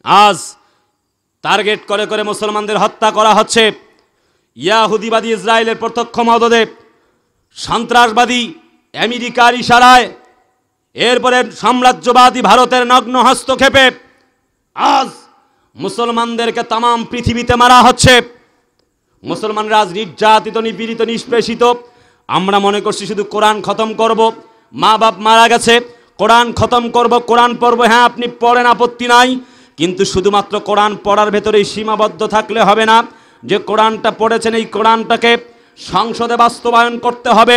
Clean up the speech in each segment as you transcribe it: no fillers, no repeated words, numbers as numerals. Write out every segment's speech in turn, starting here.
আজ টার্গেট করে করে মুসলমানদের হত্যা করা হচ্ছে। ইয়াহুদিবাদী ইসরায়েলের প্রত্যক্ষ মদদে, সন্ত্রাসবাদী আমেরিকার ইশারায়, এরপরে সাম্রাজ্যবাদী ভারতের নগ্ন হস্তক্ষেপে আজ মুসলমানদেরকে তামাম পৃথিবীতে মারা হচ্ছে। মুসলমানরা আজ নির্যাতিত, নিপীড়িত, নিষ্পেষিত। আমরা মনে করছি শুধু কোরআন খতম করব, মা বাপ মারা গেছে, কোরআন খতম করব, কোরআন পড়ব। হ্যাঁ, আপনি পড়েন, আপত্তি নাই, কিন্তু শুধুমাত্র কোরআন পড়ার ভেতরেই সীমাবদ্ধ থাকলে হবে না। যে কোরআনটা পড়েছেন এই কোরআনটাকে সংসদে বাস্তবায়ন করতে হবে।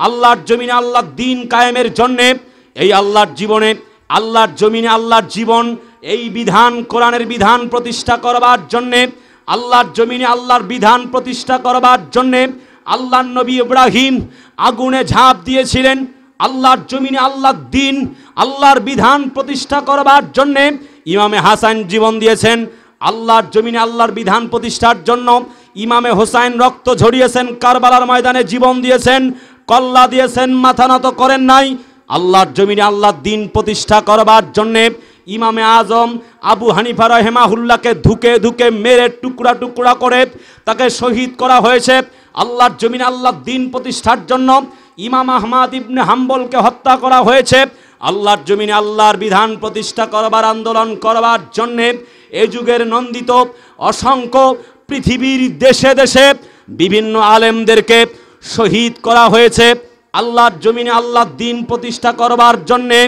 আল্লাহর জমিনে আল্লাহর দ্বীন কায়েমের জন্যে, এই আল্লাহর জীবনে, আল্লাহর জমিনে আল্লাহর জীবন, এই বিধান, কোরআনের বিধান প্রতিষ্ঠা করবার জন্যে, আল্লাহর জমিনে আল্লাহর বিধান প্রতিষ্ঠা করবার জন্যে আল্লাহর নবী ইব্রাহিম আগুনে ঝাঁপ দিয়েছিলেন। আল্লাহর জমিনে আল্লাহর দ্বীন, আল্লাহর বিধান প্রতিষ্ঠা করবার জন্যে ইমামে হাসান জীবন দিয়েছেন। আল্লাহর জমিনে আল্লাহর বিধান প্রতিষ্ঠার জন্য ইমামে হোসাইন রক্ত ঝরিয়েছেন, কারবালার ময়দানে জীবন দিয়েছেন, কল্লা দিয়েছেন, মাথা নত করেন নাই। আল্লাহর জমিনে আল্লাহর দ্বীন প্রতিষ্ঠা করবার জন্যে ইমামে আজম আবু হানিফা রাহিমাহুল্লাহকে ধুকে ধুকে মেরে টুকরা টুকরা করে তাকে শহীদ করা হয়েছে। আল্লাহর জমিনে আল্লাহর দ্বীন প্রতিষ্ঠার জন্য ইমাম আহমদ ইবনে হাম্বলকে হত্যা করা হয়েছে। আল্লাহর জমিনে আল্লাহর বিধান প্রতিষ্ঠা করবার, আন্দোলন করবার জন্যে এ যুগের নন্দিত অসংখ্য পৃথিবীর দেশে দেশে বিভিন্ন আলেমদেরকে শহীদ করা হয়েছে। আল্লাহর জমিনে আল্লাহর দ্বীন প্রতিষ্ঠা করবার জন্যে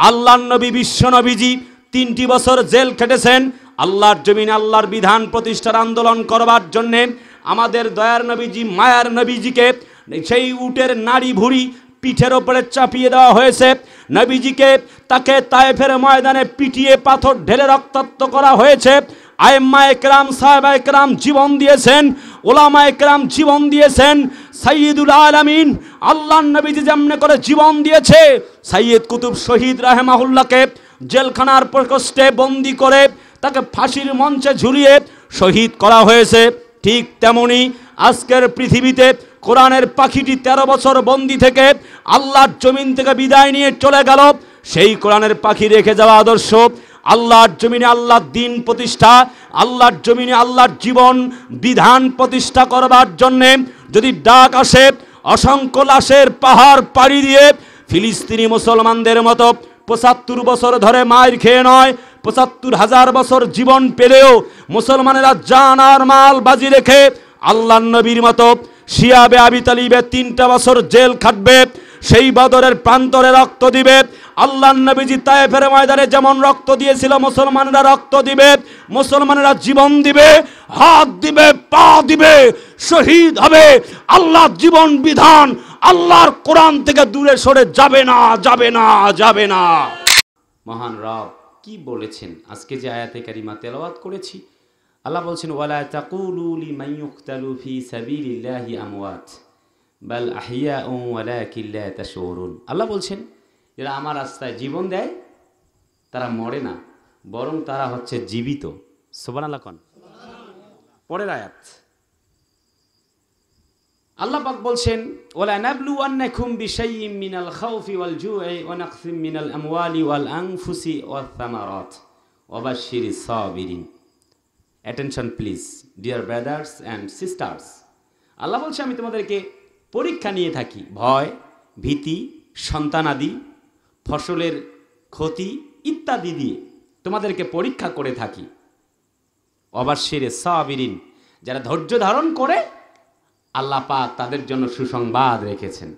আল্লাহর নবী, বিশ্ব নবীজি 3টি বছর জেল খেটেছেন। আল্লাহর জমিনে আল্লাহর বিধান প্রতিষ্ঠার আন্দোলন করবার জন্যে আমাদের দয়ার নবীজি, মায়ার নবীজিকে সেই উটের নাড়ি ভুড়ি পিঠের ওপরে চাপিয়ে দেওয়া হয়েছে। নবীজিকে তাকে তায়েফের ময়দানে পিটিয়ে পাথর ঢেলে রক্তাক্ত করা হয়েছে। আইম্মা একরাম, সাহাবা একরাম জীবন দিয়েছেন, ওলামা একরাম জীবন দিয়েছেন। সাইয়্যিদুল আলামিন আল্লাহর নবীজি যেমনি করে জীবন দিয়েছে, সাইয়্যিদ কুতুব শহীদ রাহিমাহুল্লাহকে জেলখানার প্রকোষ্ঠে বন্দি করে তাকে ফাঁসির মঞ্চে ঝুলিয়ে শহীদ করা হয়েছে। ঠিক তেমনি আজকের পৃথিবীতে কোরআনের পাখিটি 13 বছর বন্দি থেকে আল্লাহর জমিন থেকে বিদায় নিয়ে চলে গেল। সেই কোরআনের পাখি রেখে যাওয়া আদর্শ, আল্লাহর জমিনে আল্লাহর দ্বীন প্রতিষ্ঠা, আল্লাহর জমিনে আল্লাহর জীবন বিধান প্রতিষ্ঠা করবার জন্যে যদি ডাক আসে, অসংখ্য লাশের পাহাড় পাড়ি দিয়ে ফিলিস্তিনি মুসলমানদের মতো 75 বছর ধরে মায়ের খেয়ে নয়, 75,000 বছর জীবন পেলেও মুসলমানেরা জান আর মাল বাজি রেখে আল্লাহর নবীর মতো শিয়াবে আবি তালিবে 3টা বছর জেল খাটবে, সেই বদরের প্রান্তরে রক্ত দিবে। আল্লাহর নবীজি তায়েফের ময়দানে যেমন রক্ত দিয়েছিল, মুসলমানেরা রক্ত দিবে, মুসলমানেরা জীবন দিবে, হাত দিবে, পা দিবে, শহীদ হবে। আল্লাহর জীবন বিধান, আল্লাহর কোরআন থেকে দূরে সরে যাবে না, যাবে না, যাবে না। মহান রব কি বলেছেন? আজকে যে আয়াতে কারিমা তেলাওয়াত করেছি, আল্লাহ বলছেন, ওয়ালা তাকুলু লিমান ইউকতালু ফি সাবিলিল্লাহি আমওয়াত বাল আহইয়াউ ওয়ালাকিন লা তাশউরুন। আল্লাহ বলছেন, যারা আমার রাস্তায় জীবন দেয় তারা মরে না, বরং তারা হচ্ছে জীবিত। সুবহানাল্লাহ কোন? পরের আয়াত আল্লাহ পাক বলছেন, ওয়ালা নাবলুওয়ান্নাকুম বিশাইইম মিনাল খাউফি ওয়াল জু'i ওয়া নাকসিম মিনাল আমওয়ালি ওয়াল আনফুসি ওয়াথ থামারাত ওয়া বাশশিরিস সাবিরিন। Attention please dear brothers and sisters. Allah বলছে, আমি তোমাদেরকে পরীক্ষা নিয়ে থাকি, ভয়, ভীতি, সন্তানাদি, ফসলের ক্ষতি ইত্যাদি দিয়ে তোমাদেরকে পরীক্ষা করে থাকি। ওয়াবাশশিরিস সাবিরিন, যারা ধৈর্য ধারণ করে আল্লাহ পাক তাদের জন্য সুসংবাদ রেখেছেন।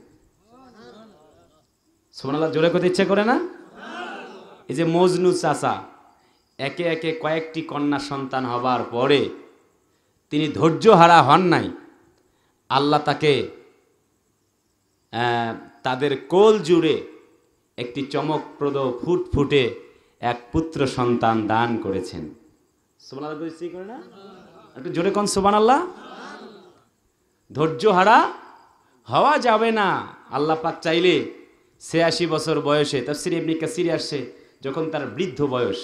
সুবহানাল্লাহ, জোরে করতে ইচ্ছে করে না? এই যে মজনু চাচা একে একে কয়েকটি কন্যা সন্তান হবার পরে তিনি ধৈর্য হারা হন নাই। আল্লাহ তাকে তাদের কোল জুড়ে একটি চমকপ্রদ ফুটফুটে এক পুত্র সন্তান দান করেছেন। সুবহানাল্লাহ বলছি করে না? একটু জোরে কোন সুবহানাল্লাহ। ধৈর্য হারা হওয়া যাবে না। আল্লাহ পাক চাইলে 86 বছর বয়সে, তাফসীরে ইবনে কাসিরে আসছে যখন তার বৃদ্ধ বয়স,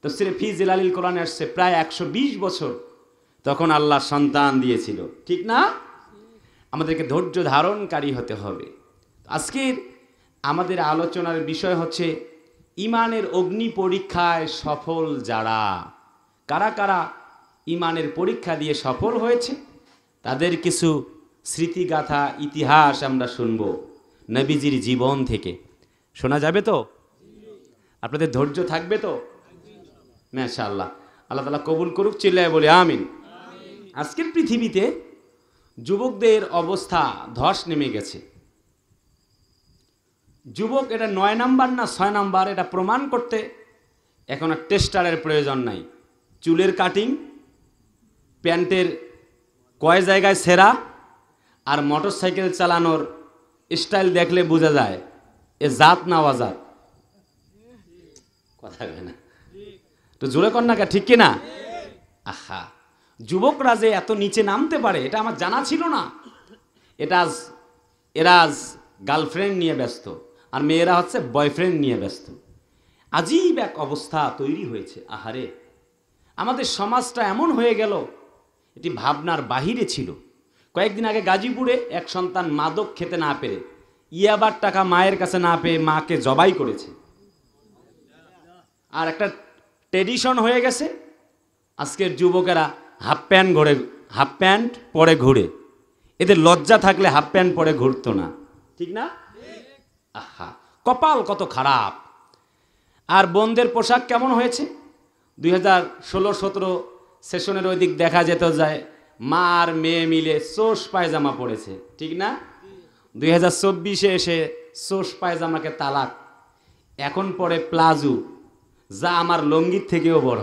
তাফসীরে ফি জিলালিল কোরআনে আসছে প্রায় 120 বছর, তখন আল্লাহ সন্তান দিয়েছিল। ঠিক না? আমাদেরকে ধৈর্য ধারণকারী হতে হবে। আজকের আমাদের আলোচনার বিষয় হচ্ছে ইমানের অগ্নি পরীক্ষায় সফল যারা, কারা কারা ইমানের পরীক্ষা দিয়ে সফল হয়েছে তাদের কিছু স্মৃতিগাথা, ইতিহাস আমরা শুনব নবীজির জীবন থেকে। শোনা যাবে তো? আপনাদের ধৈর্য থাকবে তো? মাশাআল্লাহ, আল্লাহ তাআলা কবুল করুক, চিল্লায় বলি আমিন। আজকের পৃথিবীতে যুবকদের অবস্থা ধস নেমে গেছে। যুবক এটা 9 নাম্বার না 6 নাম্বার এটা প্রমাণ করতে এখন আর টেস্টারের প্রয়োজন নাই। চুলের কাটিং, প্যান্টের কয় জায়গায় ছেঁড়া আর মোটরসাইকেল চালানোর স্টাইল দেখলে বোঝা যায় এ জাত না অজাত। কথা কয় না তো, জোরে কর না, ঠিক কিনা? আহা, যুবকরা যে এত নিচে নামতে পারে এটা আমার জানা ছিল না। এরা আজ গার্লফ্রেন্ড নিয়ে ব্যস্ত আর মেয়েরা হচ্ছে বয়ফ্রেন্ড নিয়ে ব্যস্ত। আজীব এক অবস্থা তৈরি হয়েছে। আহারে, আমাদের সমাজটা এমন হয়ে গেল, এটি ভাবনার বাহিরে ছিল। কয়েকদিন আগে গাজীপুরে এক সন্তান মাদক খেতে না পেরে, ইয়াবার টাকা মায়ের কাছে না পেয়ে মাকে জবাই করেছে। আর একটা ট্রেডিশন হয়ে গেছে, আজকের যুবকেরা হাফ প্যান্ট পরে ঘুরে। এদের লজ্জা থাকলে হাফ প্যান্ট পরে ঘুরতো না, ঠিক না? আহা, কপাল কত খারাপ। আর বোনদের পোশাক কেমন হয়েছে? 2016-17 সেশনের ওই দিক দেখা যেত যায় মা আর মেয়ে মিলে সোস পায়জামা পড়েছে, ঠিক না? 2024-এ এসে সোস পায়জামাকে তালাক, এখন পরে প্লাজো, যা আমার লঙ্গির থেকেও বড়।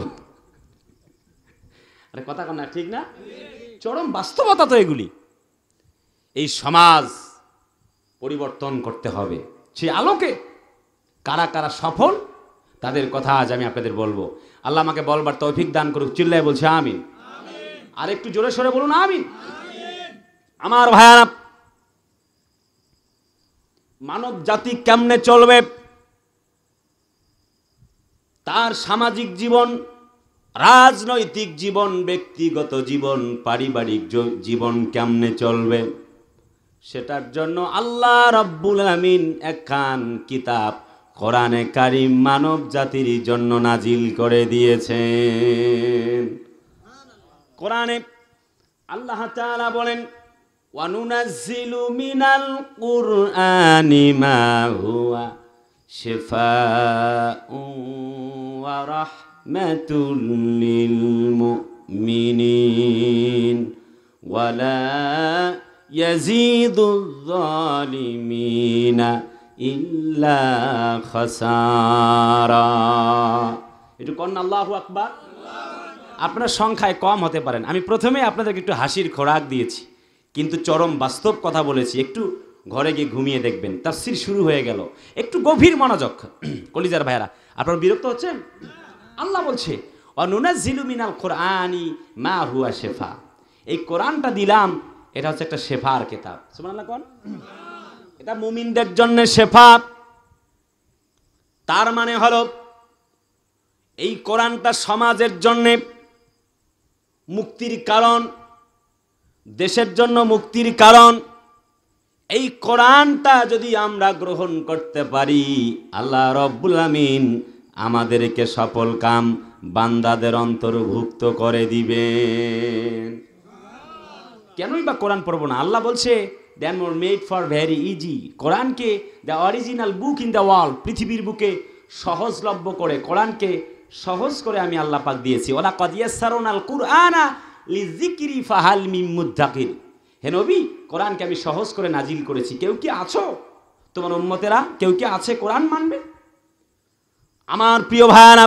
আরে কথা কন না, ঠিক না? চরম বাস্তবতা তো এগুলি। এই সমাজ পরিবর্তন করতে হবে। সেই আলোকে কারা কারা সফল তাদের কথা আজ আমি আপনাদের বলবো। আল্লাহ আমাকে বলবার তৌফিক দান করুক, চিল্লায় বলছে আমিন। আর একটু জোরে সরে বলুন আমিন। আমার ভাইয়ারা, মানব জাতি কেমনে চলবে, তার সামাজিক জীবন, রাজনৈতিক জীবন, ব্যক্তিগত জীবন, পারিবারিক জীবন কেমনে চলবে, সেটার জন্য আল্লাহ রাব্বুল আমিন একখান কিতাব কোরআনে কারীম মানব জাতির জন্য নাজিল করে দিয়েছেন। কোরআনে আল্লাহ তাআলা বলেন, ওয়ানুনাজ্জিলু মিনাল কুরআনি মা হুয়া শিফাউন ওয়া রাহমাতুল লিল মুমিনিন ওয়া লা ইয়াজিদুয যালিমিনা ইল্লা খাসারা। একটু কন্যা আল্লাহু আকবার। আপনার সংখ্যায় কম হতে পারেন, আমি প্রথমে আপনাদেরকে একটু হাসির খোরাক দিয়েছি, কিন্তু চরম বাস্তব কথা বলেছি। একটু ঘরে গিয়ে ঘুমিয়ে দেখবেন, তাফসীর শুরু হয়ে গেল, একটু গভীর মনোযোগ। কলিজার ভাইরা, আপনারা বিরক্ত হচ্ছেন? আল্লাহ বলছে ওয়ানুনাজ্জিলু মিনাল কুরআনি মা হুয়া শিফা, এই কোরআনটা দিলাম, এটা হচ্ছে একটা শেফার কিতাব। সুবহানাল্লাহ কোন? এটা মুমিনদের জন্য শেফা। তার মানে হলো এই কোরআনটা সমাজের জন্য মুক্তির কারণ, দেশের জন্য মুক্তির কারণ। এই কোরআনটা যদি আমরা গ্রহণ করতে পারি, আল্লাহ রাব্বুল আমিন আমাদেরকে সফল কাম বান্দাদের অন্তর্ভুক্ত করে দিবেন। কেনই বা কোরআন পড়ব না? আল্লাহ বলছে then were made for very easy. কোরআনকে the original book in the world, পৃথিবীর বুকে সহজলভ্য করে, কোরআনকে সহজ করে আমি আল্লাহ পাক দিয়েছি। ওয়ালা কাদ ইয়াসসারনাল কুরআনা লিযিকরি ফাহাল মিন মুদ্দাকির। হে নবী, কোরআনকে আমি সহজ করে নাজিল করেছি, কেউ কি আছো তোমার উম্মতেরা, কেউ কি আছে কোরআন মানবে? আমার প্রিয় ভাইরা,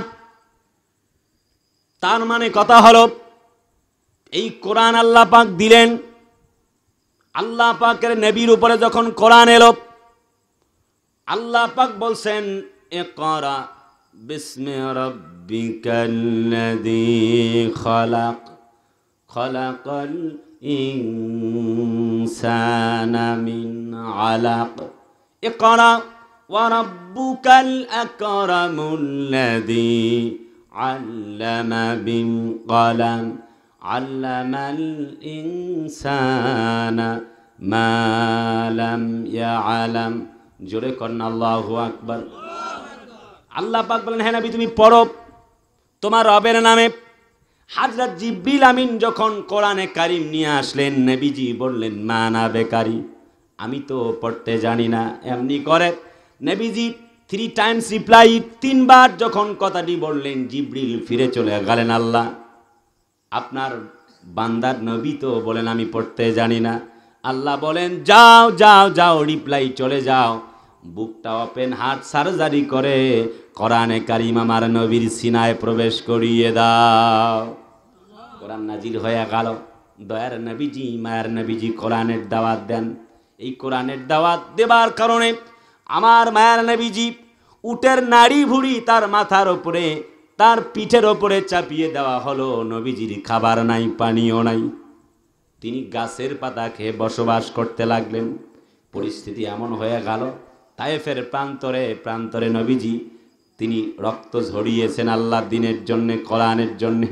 তার মানে কথা হলো এই কোরআন আল্লাহ পাক দিলেন। আল্লাহ পাকের নবীর উপরে যখন কোরআন এলো, আল্লাহ পাক বলছেন ইকরা বিসমি রাব্বিকাল্লাযী খালাক খালাকাল ইনসানা মিন আলাক ইকরা ওয়া রাব্বুকাল আকরামুল্লাযী আল্লামা বিল কলম আল্লামাল ইনসানা মা লাম ইয়ালাম। জোরে করেন আল্লাহু আকবার। আল্লাহ পাক বলেন, হ্যাঁ নবী তুমি পড়ো তোমার রবের নামে। হযরত জিবরিল আমিন যখন কোরআনে কারীম নিয়ে আসলেন, নবীজি বললেন, মা না বেকারি, আমি তো পড়তে জানি না। এমনি করে নবীজি 3 টাইমস রিপ্লাই, 3 বার যখন কথাটি বললেন, জিবরিল ফিরে চলে গেলেন, আল্লাহ আপনার বান্দার নবী তো বলেন আমি পড়তে জানি না। আল্লাহ বলেন, যাও যাও যাও, রিপ্লাই চলে যাও, বুকটা ওপেন হার্ট সার্জারি করে কোরআনে কারীম আমার নবীর সিনায় প্রবেশ করিয়ে দাও। কোরআন নাজিল হয়ে গেল। দয়ার নবীজি, মায়ের নবীজি কোরআনের দাওয়াত দেন। এই কোরআনের দাওয়াত দেবার কারণে আমার মায়ের নবীজি উটের নাড়ি ভুড়ি তার মাথার ওপরে, তার পিঠের ওপরে চাপিয়ে দেওয়া হলো। নবীজির খাবার নাই, পানিও নাই, তিনি গাছের পাতা খেয়ে বসবাস করতে লাগলেন। পরিস্থিতি এমন হয়ে গেল, তায়েফের প্রান্তরে প্রান্তরে নবীজি তিনি রক্ত ঝরিয়েছেন আল্লাহর দ্বীনের জন্যে, কোরআনের জন্যে।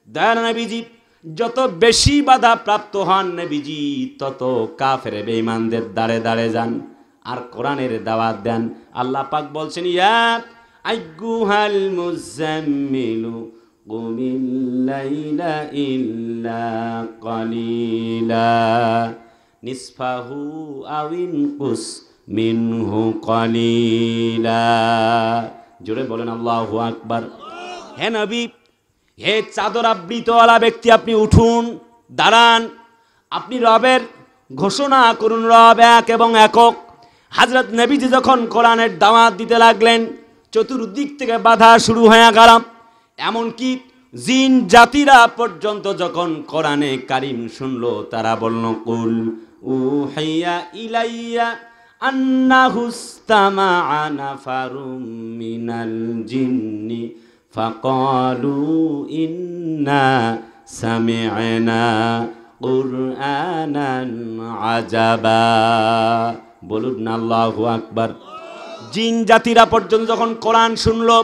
দয়ার নবীজি যত বেশি বাধা প্রাপ্ত হন, নবীজি তত কাফের বেঈমানদের দাঁড়ে দাঁড়ে যান আর কোরআনের দাওয়াত দেন। আল্লাহ পাক বলছেন, ইয়া আইয়ুহাল মুজাম্মিলু কুমিল লাইলা ইল্লা কালিলা নিসফাহু আউইন কুস মিনহু কালিলা। জোরে বলেন আল্লাহু আকবার। হে নবী, হে চাদর আবৃতওয়ালা ব্যক্তি, আপনি উঠুন, দাঁড়ান, আপনি রবের ঘোষণা করুন, রব এক এবং একক। হযরত নবীজি যখন কোরআনের দাওয়াত দিতে লাগলেন, চতুর্দিক থেকে বাধা শুরু হয়ে গেল। এমনকি জিন জাতিরা পর্যন্ত যখন কোরআনে কারীম শুনলো, তারা বলল, কুল উহিয়া ইলাইয়া আন্নাহুস্তামাআ নাফারুম মিনাল জিন্নি ফাকালু ইন্না সামি'না কুরআনান আজাবা। বলুন না আল্লাহু আকবার। জিন জাতিরা পর্যন্ত যখন কোরআন শুনলো,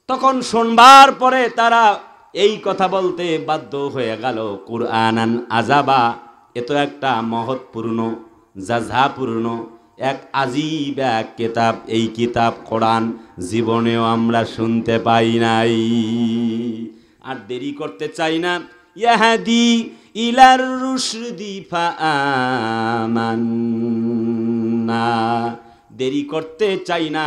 তখন শুনবার পরে তারা এই কথা বলতে বাধ্য হয়ে গেল, কুরআনান আজাবা, এত একটা মহৎপূর্ণ জাযাপূর্ণ এক আজীব এক কিতাব, এই কিতাব কোরআন জীবনেও আমরা শুনতে পাই নাই। আর দেরি করতে চাই না, ইয়াহাদি ইলার রুশদি ফাআমান্না, দেরি করতে চাই না।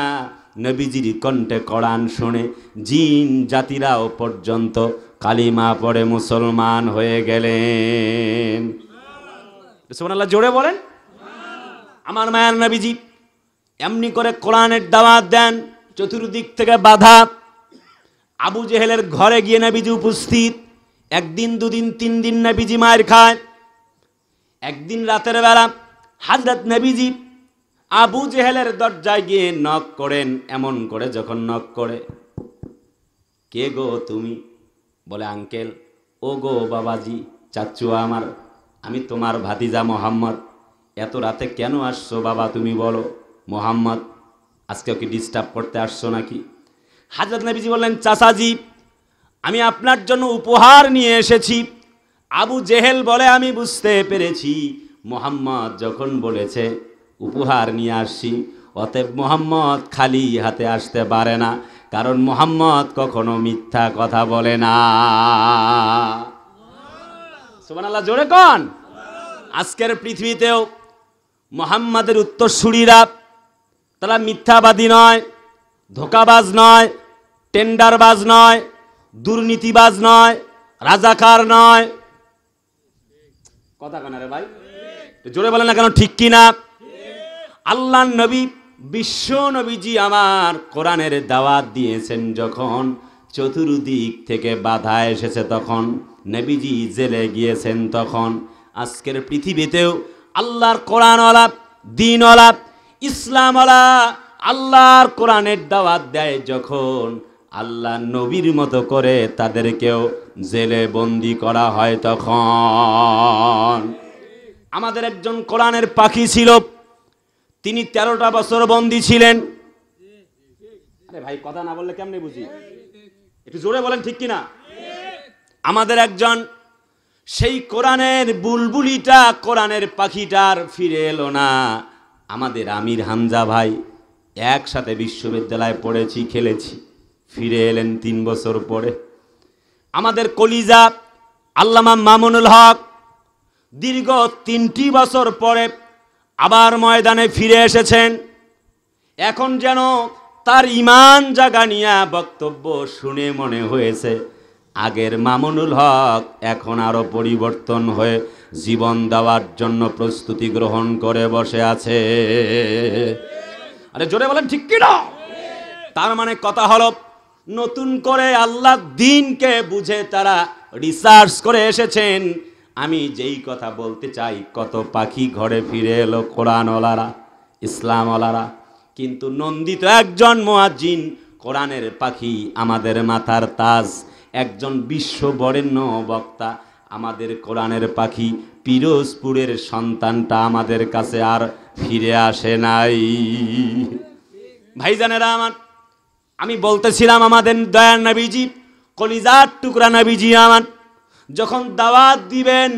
নবীজির কণ্ঠে কোরআন শুনে জিন জাতিরাও পর্যন্ত কালিমা পড়ে মুসলমান হয়ে গেলেন। সুবহানাল্লাহ, জোরে বলেন। আমার মায়ের নবীজি এমনি করে কোরআনের দাওয়াত দেন, চতুর্দিক থেকে বাধা। আবু জেহেলের ঘরে গিয়ে নবীজি উপস্থিত। একদিন, দুদিন, 3 দিন নবীজি মায়ের খায়। একদিন রাতের বেলা হযরত নবীজি আবু জেহেলের দরজায় গিয়ে নক করেন। এমন করে যখন নক করে, কে গো তুমি? বলে, আঙ্কেল। ও গো বাবাজি, চাচ্চু আমার, আমি তোমার ভাতিজা মোহাম্মদ। এত রাতে কেন আসছো বাবা তুমি বলো? মোহাম্মদ, আজকে কি ডিস্টার্ব করতে আসছো নাকি? হযরত নবীজি বললেন, চাচাজি, আমি আপনার জন্য উপহার নিয়ে এসেছি। আবু জেহেল বলে, আমি বুঝতে পেরেছি মোহাম্মদ যখন বলেছে উপহার নিয়ে আসছি, অতএব মোহাম্মদ খালি হাতে আসতে পারে না, কারণ মোহাম্মদ কখনো মিথ্যা কথা বলে না। সুবহানাল্লাহ, জোরে কোন। আজকের পৃথিবীতেও মোহাম্মদের উত্তরসূরিরা তারা মিথ্যাবাদী নয়, ধোঁকাবাজ নয়, টেন্ডারবাজ নয়, দুর্নীতিবাজ নয়, রাজাকার নয়। কথা কেন রে ভাই? জোরে বলেন না কেন, ঠিক কিনা? আল্লাহর নবী বিশ্ব নবীজি আমার কোরআনের দাওয়াত দিয়েছেন, যখন চতুর্দিক থেকে বাধা এসেছে, তখন নবীজি জেলে গিয়েছেন, তখন আজকের পৃথিবীতেও আল্লাহর কোরআনওয়ালা, দ্বীনওয়ালা, ইসলামওয়ালা আল্লাহর কোরআনের দাওয়াত দেয়, যখন আল্লাহ নবীর মতো করে তাদেরকেও জেলে বন্দি করা হয়, তখন আমাদের একজন কোরআনের পাখি ছিল, তিনি 13টা বছর বন্দী ছিলেন। আরে ভাই, কথা না বললে কেমনে বুঝি? একটু জোরে বলেন, ঠিক কিনা? আমাদের একজন সেই কোরআনের বুলবুলিটা, কোরআনের পাখিটার ফিরে এলো না। আমাদের আমির হামজা ভাই একসাথে বিশ্ববিদ্যালয়ে পড়েছি, খেলেছি। ফিরে এলেন 3 বছর পরে। আমাদের কলিজা আল্লামা মামুনুল হক দীর্ঘ 3টি বছর পরে আবার ময়দানে ফিরে এসেছেন। এখন যেন তার ঈমান জাগানিয়া বক্তব্য শুনে মনে হয়েছে আগের মামুনুল হক এখন আরো পরিবর্তন হয়ে জীবন দেওয়ার জন্য প্রস্তুতি গ্রহণ করে বসে আছে। আরে জোরে বলেন ঠিক কি না? তার মানে কথা হলো নতুন করে আল্লাহর দ্বীনকে বুঝে তারা রিসার্চ করে এসেছেন। আমি যেই কথা বলতে চাই, কত পাখি ঘরে ফিরে এলো কোরআনওয়ালারা, ইসলামওয়ালারা, কিন্তু নন্দিত একজন মুয়াজ্জিন কোরআনের পাখি, আমাদের মাথার তাজ, একজন বিশ্ববরেণ্য বক্তা, আমাদের কোরআনের পাখি পিরোজপুরের সন্তানটা আমাদের কাছে আর ফিরে আসে নাই। ভাইজানেরা আমার, আমি বলতেছিলাম আমাদের দয়ার নবীজি, কলিজার টুকরা নবীজি আমার যখন দাওয়াত দিবেন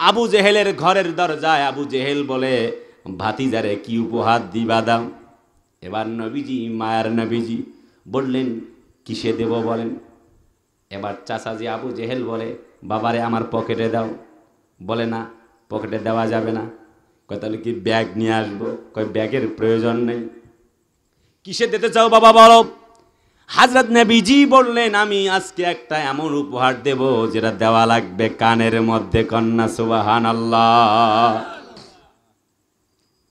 আবু জেহেলের ঘরের দরজায়, আবু জেহেল বলে ভাতিজারে কি উপহার দিবা দাও। এবার নবীজি, মায়ার নবীজি বললেন কিসে দেব বলেন। এবার চাচাজি আবু জেহেল বলে বাবারে আমার পকেটে দাও। বলে না, পকেটে দেওয়া যাবে না। কয় তাহলে কি ব্যাগ নিয়ে আসবো? কয় ব্যাগের প্রয়োজন নেই। কিসে দিতে চাও বাবা বলো। হযরত নবীজি বললেন আমি আজকে একটা এমন উপহার দেব যেটা দেওয়া লাগবে কানের মধ্যে। কন্যা সুবহানাল্লাহ।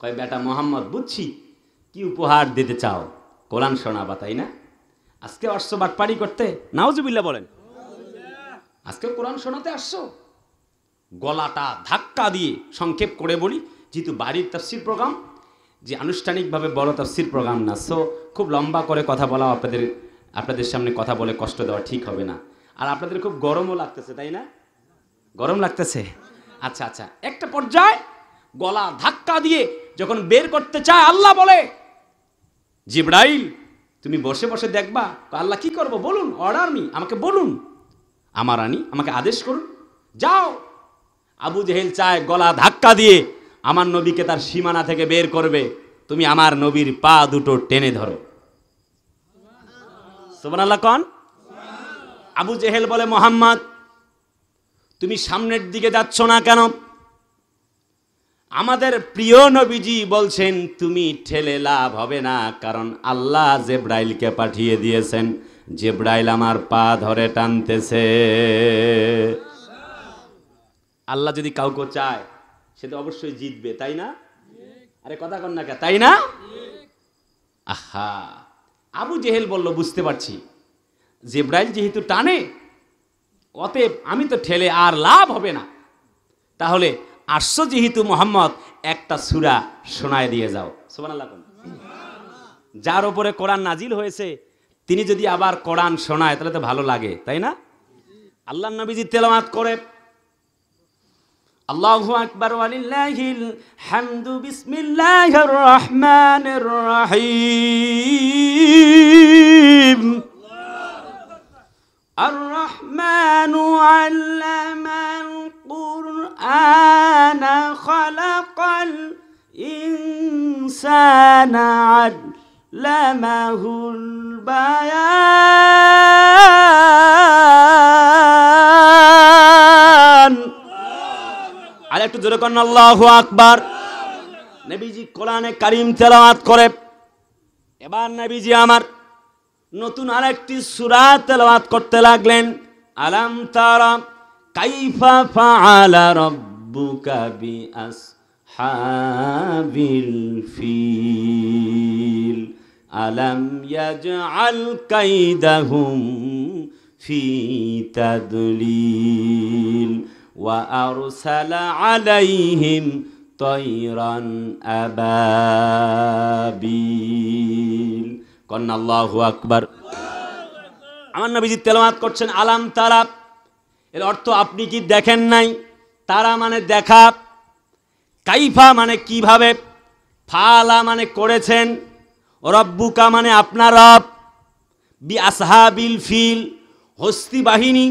কয় বেটা মোহাম্মদ, বুঝছি কি উপহার দিতে চাও, কোরআন শোনাবা তাই না? আজকে আসছো বাটপাড়ি করতে? নাউজুবিল্লাহ বলেন। আজকে কোরআন শোনাতে আসছো? গলাটা ধাক্কা দিয়ে সংক্ষেপ করে বলি, যেহেতু বাড়ির তাফসীর প্রোগ্রাম, যে আনুষ্ঠানিকভাবে বড় তাফসীর প্রোগ্রাম না, সো খুব লম্বা করে কথা বলা আপনাদের সামনে কথা বলে কষ্ট দেওয়া ঠিক হবে না। আর আপনাদের খুব গরমও লাগতেছে তাই না? গরম লাগতেছে? আচ্ছা আচ্ছা, একটা পর্যায়ে গলা ধাক্কা দিয়ে যখন বের করতে চায়, আল্লাহ বলে জিবরাইল তুমি বসে বসে দেখবা। আল্লাহ কি করব বলুন, অর্ডার মি, আমাকে বলুন, আমার আনি, আমাকে আদেশ করুন, যাও। আবু জেহেল চায় গলা ধাক্কা দিয়ে আমার নবীকে তার সীমানা থেকে বের করবে। তুমি আমার নবীর পা দুটো টেনে ধরো। সুবহানাল্লাহ কোন? আবু জেহেল বলে মোহাম্মদ তুমি সামনের দিকে যাচ্ছ না কেন? আমাদের প্রিয় নবীজি বলছেন তুমি ঠেলে লাভ হবে না, কারণ আল্লাহ জিবরাইলকে পাঠিয়ে দিয়েছেন। জিবরাইল আমার পা ধরে টানতেছে। আল্লাহ যদি কাউকে চায় সে তো অবশ্যই জিতবে তাই না? আরে কথা কন না কে, তাই না? আহা, আবু জেহেল বলল বুঝতে পারছি জিবরাইল যেহেতু টানে, অতএব আমি তো ঠেলে আর লাভ হবে না। তাহলে আসছো যেহেতু মোহাম্মদ, একটা সূরা শোনায় দিয়ে যাও। সুবহানাল্লাহ। যার উপরে কোরআন নাজিল হয়েছে তিনি যদি আবার কোরআন শোনায় তাহলে তো ভালো লাগে তাই না? আল্লাহর নবীজি তেলাওয়াত করে আল্লাহু আকবার ওয়ালিল্লাহিল হামদু বিসমিল্লাহির রহমানির রহিম আর রহমানু আল্লামাল কুরআনা খালাকাল ইনসানা আল্লামাহুল বায়ান। আর একটু জোরে করেন আল্লাহু আকবার। নবীজি কোরআনে কারীম তেলাওয়াত করে। এবার নবীজি আমার নতুন আরেকটি সূরা তেলাওয়াত করতে লাগলেন। আলাম তারা কাইফা ফাআলা রাব্বুকা বিআসহাবিল ফিল আলাম ইয়াজআল কাইদাহুম ফি তাদলিল ওয়া আরসালা আলাইহিম তয়রান আবাবিল। কন্না আল্লাহু আকবার। আমার নবীজি তেলাওয়াত করছেন আলাম তারা, এর অর্থ আপনি কি দেখেন নাই? তারা মানে দেখা, কাইফা মানে কিভাবে, ফালা মানে করেছেন, রব্বুকা মানে আপনার রব, বি আসহাবিল ফিল হস্তি বাহিনী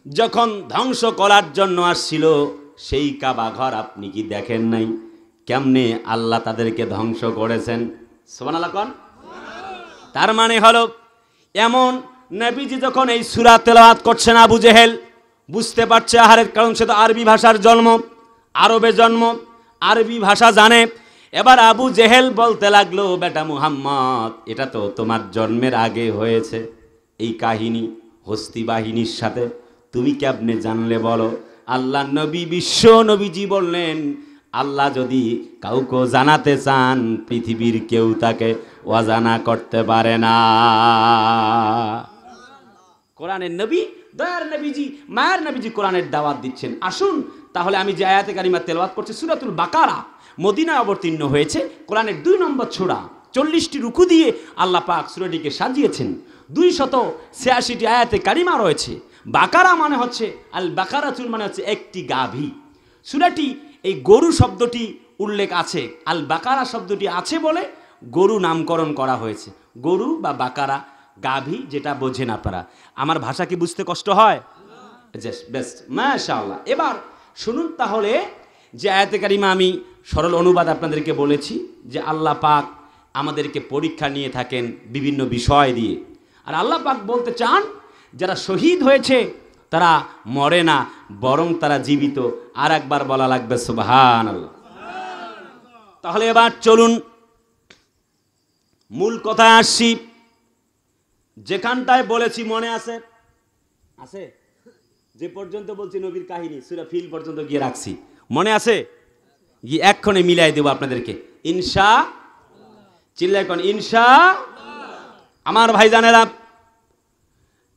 যখন ধ্বংস করার জন্য আসছিল সেই কাবা ঘর আপনি কি দেখেন নাই? কেমনে আল্লাহ তাদেরকে ধ্বংস করেছেন? সুবহানাল্লাহ কোন? তার মানে হলো এমন নবীজি যখন এই সূরা তেলাওয়াত করছেন, আবু জেহেল বুঝতে পারছে আহারের কারণ সে তো আরবি ভাষার জন্ম, আরবে জন্ম, আরবি ভাষা জানে। এবার আবু জেহেল বলতে লাগলো, বেটা মুহাম্মদ, এটা তো তোমার জন্মের আগে হয়েছে এই কাহিনী হস্তি বাহিনীর সাথে, তুমি কেমনে জানলে বলো? আল্লাহ নবী বিশ্ব নবীজি বললেন, আল্লাহ যদি কাউকে জানাতে চান পৃথিবীর কেউ তাকে অজানা করতে পারে না। কোরআনের নবী, দয়ার নবীজি, মায়ের নবীজি কোরআনের দাওয়াত দিচ্ছেন। আসুন তাহলে আমি যে আয়াতে কারিমা তেলাওয়াত করছি সূরাতুল বাকারা, মদিনায় অবতীর্ণ হয়েছে, কোরআনের 2 নম্বর সূরা, 40টি রুকু দিয়ে আল্লাহ পাক সূরাটিকে সাজিয়েছেন। 286টি আয়াতে কারিমা রয়েছে। বাকারা মানে হচ্ছে আল বাকারাতুল মানে হচ্ছে একটি গাভী। সূরাটি এই গরু শব্দটি উল্লেখ আছে, আল বাকারা শব্দটি আছে বলে গরু নামকরণ করা হয়েছে। গরু বা বাকারা গাভী, যেটা বোঝেন আপনারা। আমার ভাষা কি বুঝতে কষ্ট হয়? বেস্ট, মাশাআল্লাহ। এবার শুনুন তাহলে যে আয়াতে কারিমা আমি সরল অনুবাদ আপনাদেরকে বলেছি, যে আল্লাহ পাক আমাদেরকে পরীক্ষা নিয়ে থাকেন বিভিন্ন বিষয় দিয়ে। আর আল্লাহ পাক বলতে চান, যারা শহীদ হয়েছে তারা মরে না, বরং তারা জীবিত। আর একবার বলা লাগবে সুবহানাল্লাহ। তাহলে এবার চলুন মূল কথায় আসছি। যেখানটায় বলেছি মনে আছে? আছে? যে পর্যন্ত বলছি নবীর কাহিনী সূরা ফিল পর্যন্ত গিয়ে রাখছি, মনে আছে? গিয়ে এক্ষণে মিলাই দেব আপনাদেরকে ইনশা। চিল্লায় কোন ইনশা? আমার ভাইজানেরা,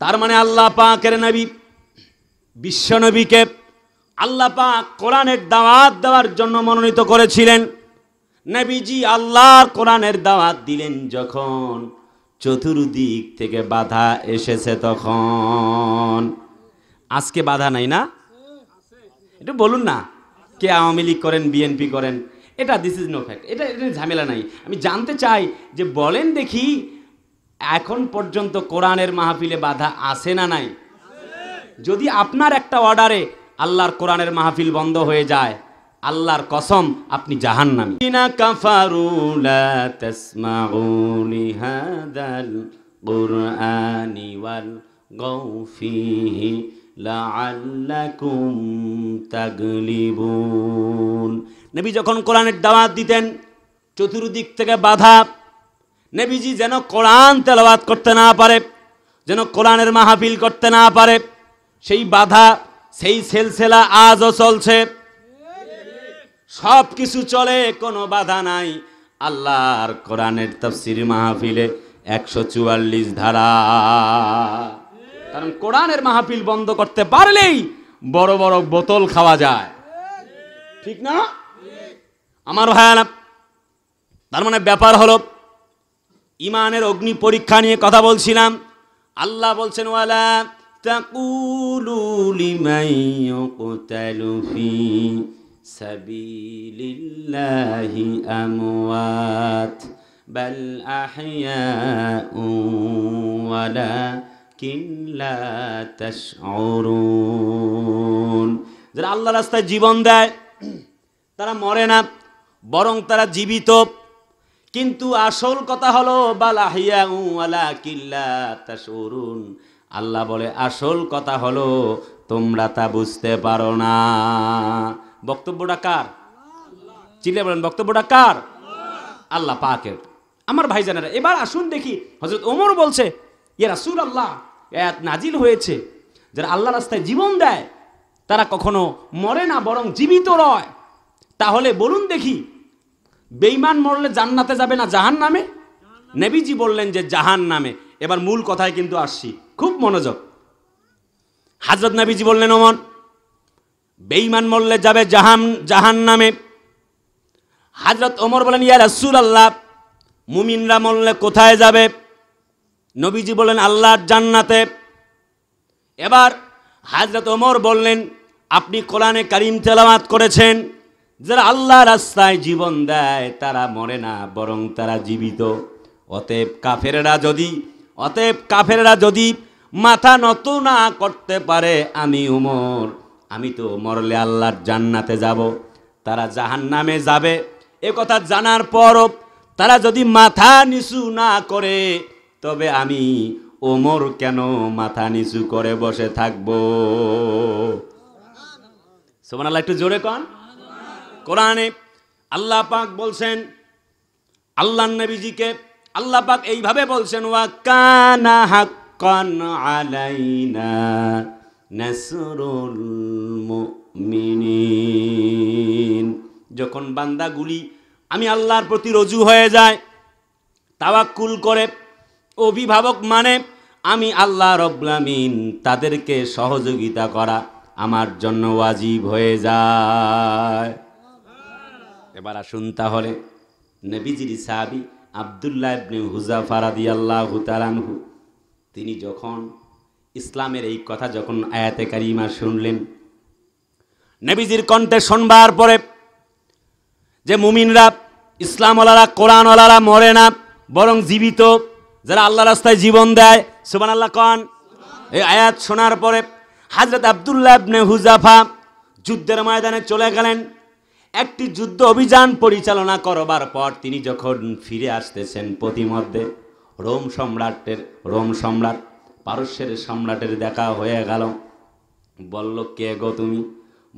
তার মানে আল্লাহ পাকের নবী বিশ্ব নবীকে আল্লাহ পাক কোরআনের দাওয়াত দেওয়ার জন্য মনোনীত করেছিলেন। নবীজি আল্লাহর কোরআনের দাওয়াত দিলেন যখন চতুর্দিক থেকে বাধা এসেছে তখন। আজকে বাধা নাই না? এটা বলুন না, কে আওয়ামী লীগ করেন, বিএনপি করেন, এটা দিস ইজ নো ফ্যাক্ট, এটা ঝামেলা নাই। আমি জানতে চাই যে বলেন দেখি, এখন পর্যন্ত কোরআনের মাহফিলে বাধা আছে না নাই? যদি আপনার একটা অর্ডারে আল্লাহর কোরআনের মাহফিল বন্ধ হয়ে যায়, আল্লাহর কসম আপনি জাহান্নামী। ইনা কাফারু লা তাসমাউ লিহাদাল কুরআনি ওয়াল গাউ ফিহি লাআল্লাকুম তাগলিবুন। নবী যখন কোরআনের দাওয়াত দিতেন, চতুর্দিক থেকে বাধা। নবীজি যেন কোরআন তেলাওয়াত করতে না পারে, যেন কোরআনের মাহফিল করতে না পারে, সেই বাধা, সেই সিলসিলা আজও চলছে। সব কিছু চলে, কোনো বাধা নাই। আল্লাহর কোরআনের তাফসীর মাহফিলে 144 ধারা। কারণ কোরআনের মাহফিল বন্ধ করতে পারলেই বড় বড় বোতল খাওয়া যায়, ঠিক না আমার ভাইয়ারা? তার মানে ব্যাপার হলো ইমানের অগ্নি পরীক্ষা নিয়ে কথা বলছিলাম। আল্লাহ বলছেন, ওয়ালা তাকুলু লিমান ইউকতালু ফি সাবিলিল্লাহি আমওয়াত বাল আহইয়াউ ওয়ালাকিন লা তাশউরুন। যারা আল্লাহর রাস্তায় জীবন দেয় তারা মরে না, বরং তারা জীবিত। কিন্তু আসল কথা হলো বাল আহইয়াউ ওয়ালাকিন লা তাশউরুন। আল্লাহ বলে আসল কথা হলো তোমরা তা বুঝতে পারো না। বক্তব্যটা কার? চিল্লে বলেন, বক্তব্যটা কার? আল্লাহ পাকের। আমার ভাইজানেরা, এবার আসুন দেখি, হযরত ওমর বলছে, ইয়া রাসূলুল্লাহ, আয়াত নাজিল হয়েছে যারা আল্লাহর রাস্তায় জীবন দেয় তারা কখনো মরে না, বরং জীবিত রয়। তাহলে বলুন দেখি, বেঈমান মরলে জান্নাতে যাবে না জাহান্নামে? নবীজি বললেন যে জাহান্নামে। এবার মূল কথায় কিন্তু আসছি, খুব মনোযোগ। হযরত নবীজি বললেন, ওমর, বেঈমান মরলে যাবে জাহান্নামে। হযরত ওমর বলেন, ইয়া রাসূলুল্লাহ, মুমিনরা মরলে কোথায় যাবে? নবীজি বলেন, আল্লাহর জান্নাতে। এবার হযরত ওমর বললেন, আপনি কোরআনে কারীম তেলাওয়াত করেছেন, যারা আল্লাহর রাস্তায় জীবন দেয় তারা মরে না, বরং তারা জীবিত। অতএব কাফেররা যদি মাথা নত না করতে পারে, আমি ওমর, আমি তো মরলে আল্লাহর জান্নাতে যাব, তারা জাহান্নামে যাবে। এ কথা জানার পরও তারা যদি মাথা নিচু না করে, তবে আমি ওমর কেন মাথা নিচু করে বসে থাকবো? সুবহানাল্লাহ, একটু জোরে কন। কোরআনে আল্লাহ পাক বলছেন, আল্লাহর নবীজিকে আল্লাহ পাক এইভাবে বলছেন, ওয়া কানা হাক্কান আলাইনা নাসরুল মুমিনিন। যখন বান্দাগুলি আমি আল্লাহর প্রতি রজু হয়ে যায়, তাওয়াক্কুল করে, অভিভাবক মানে আমি আল্লাহ রব্বুল আমিন, তাদেরকে সহযোগিতা করা আমার জন্য ওয়াজিব হয়ে যায়। এবার আসুন তাহলে নবীজির সাহাবী আব্দুল্লাহ ইবনে হুযাফা রাদিয়াল্লাহু তাআলা আনহু, তিনি যখন ইসলামের এই কথা যখন আয়াতে কারিমা শুনলেন, নবীজির কণ্ঠে শুনবার পরে যে মুমিনরা, ইসলামওয়ালারা, কোরআনওয়ালারা মরে না, বরং জীবিত, যারা আল্লাহ রাস্তায় জীবন দেয়, সুবহানাল্লাহ কন। এই আয়াত শোনার পরে হযরত আব্দুল্লাহ ইবনে হুযাফা যুদ্ধের ময়দানে চলে গেলেন। একটি যুদ্ধ অভিযান পরিচালনা করবার পর তিনি যখন ফিরে আসতেছেন, পথিমধ্যে রোম সম্রাট পারস্যের সম্রাটের দেখা হয়ে গেল। বলল, কে গো তুমি?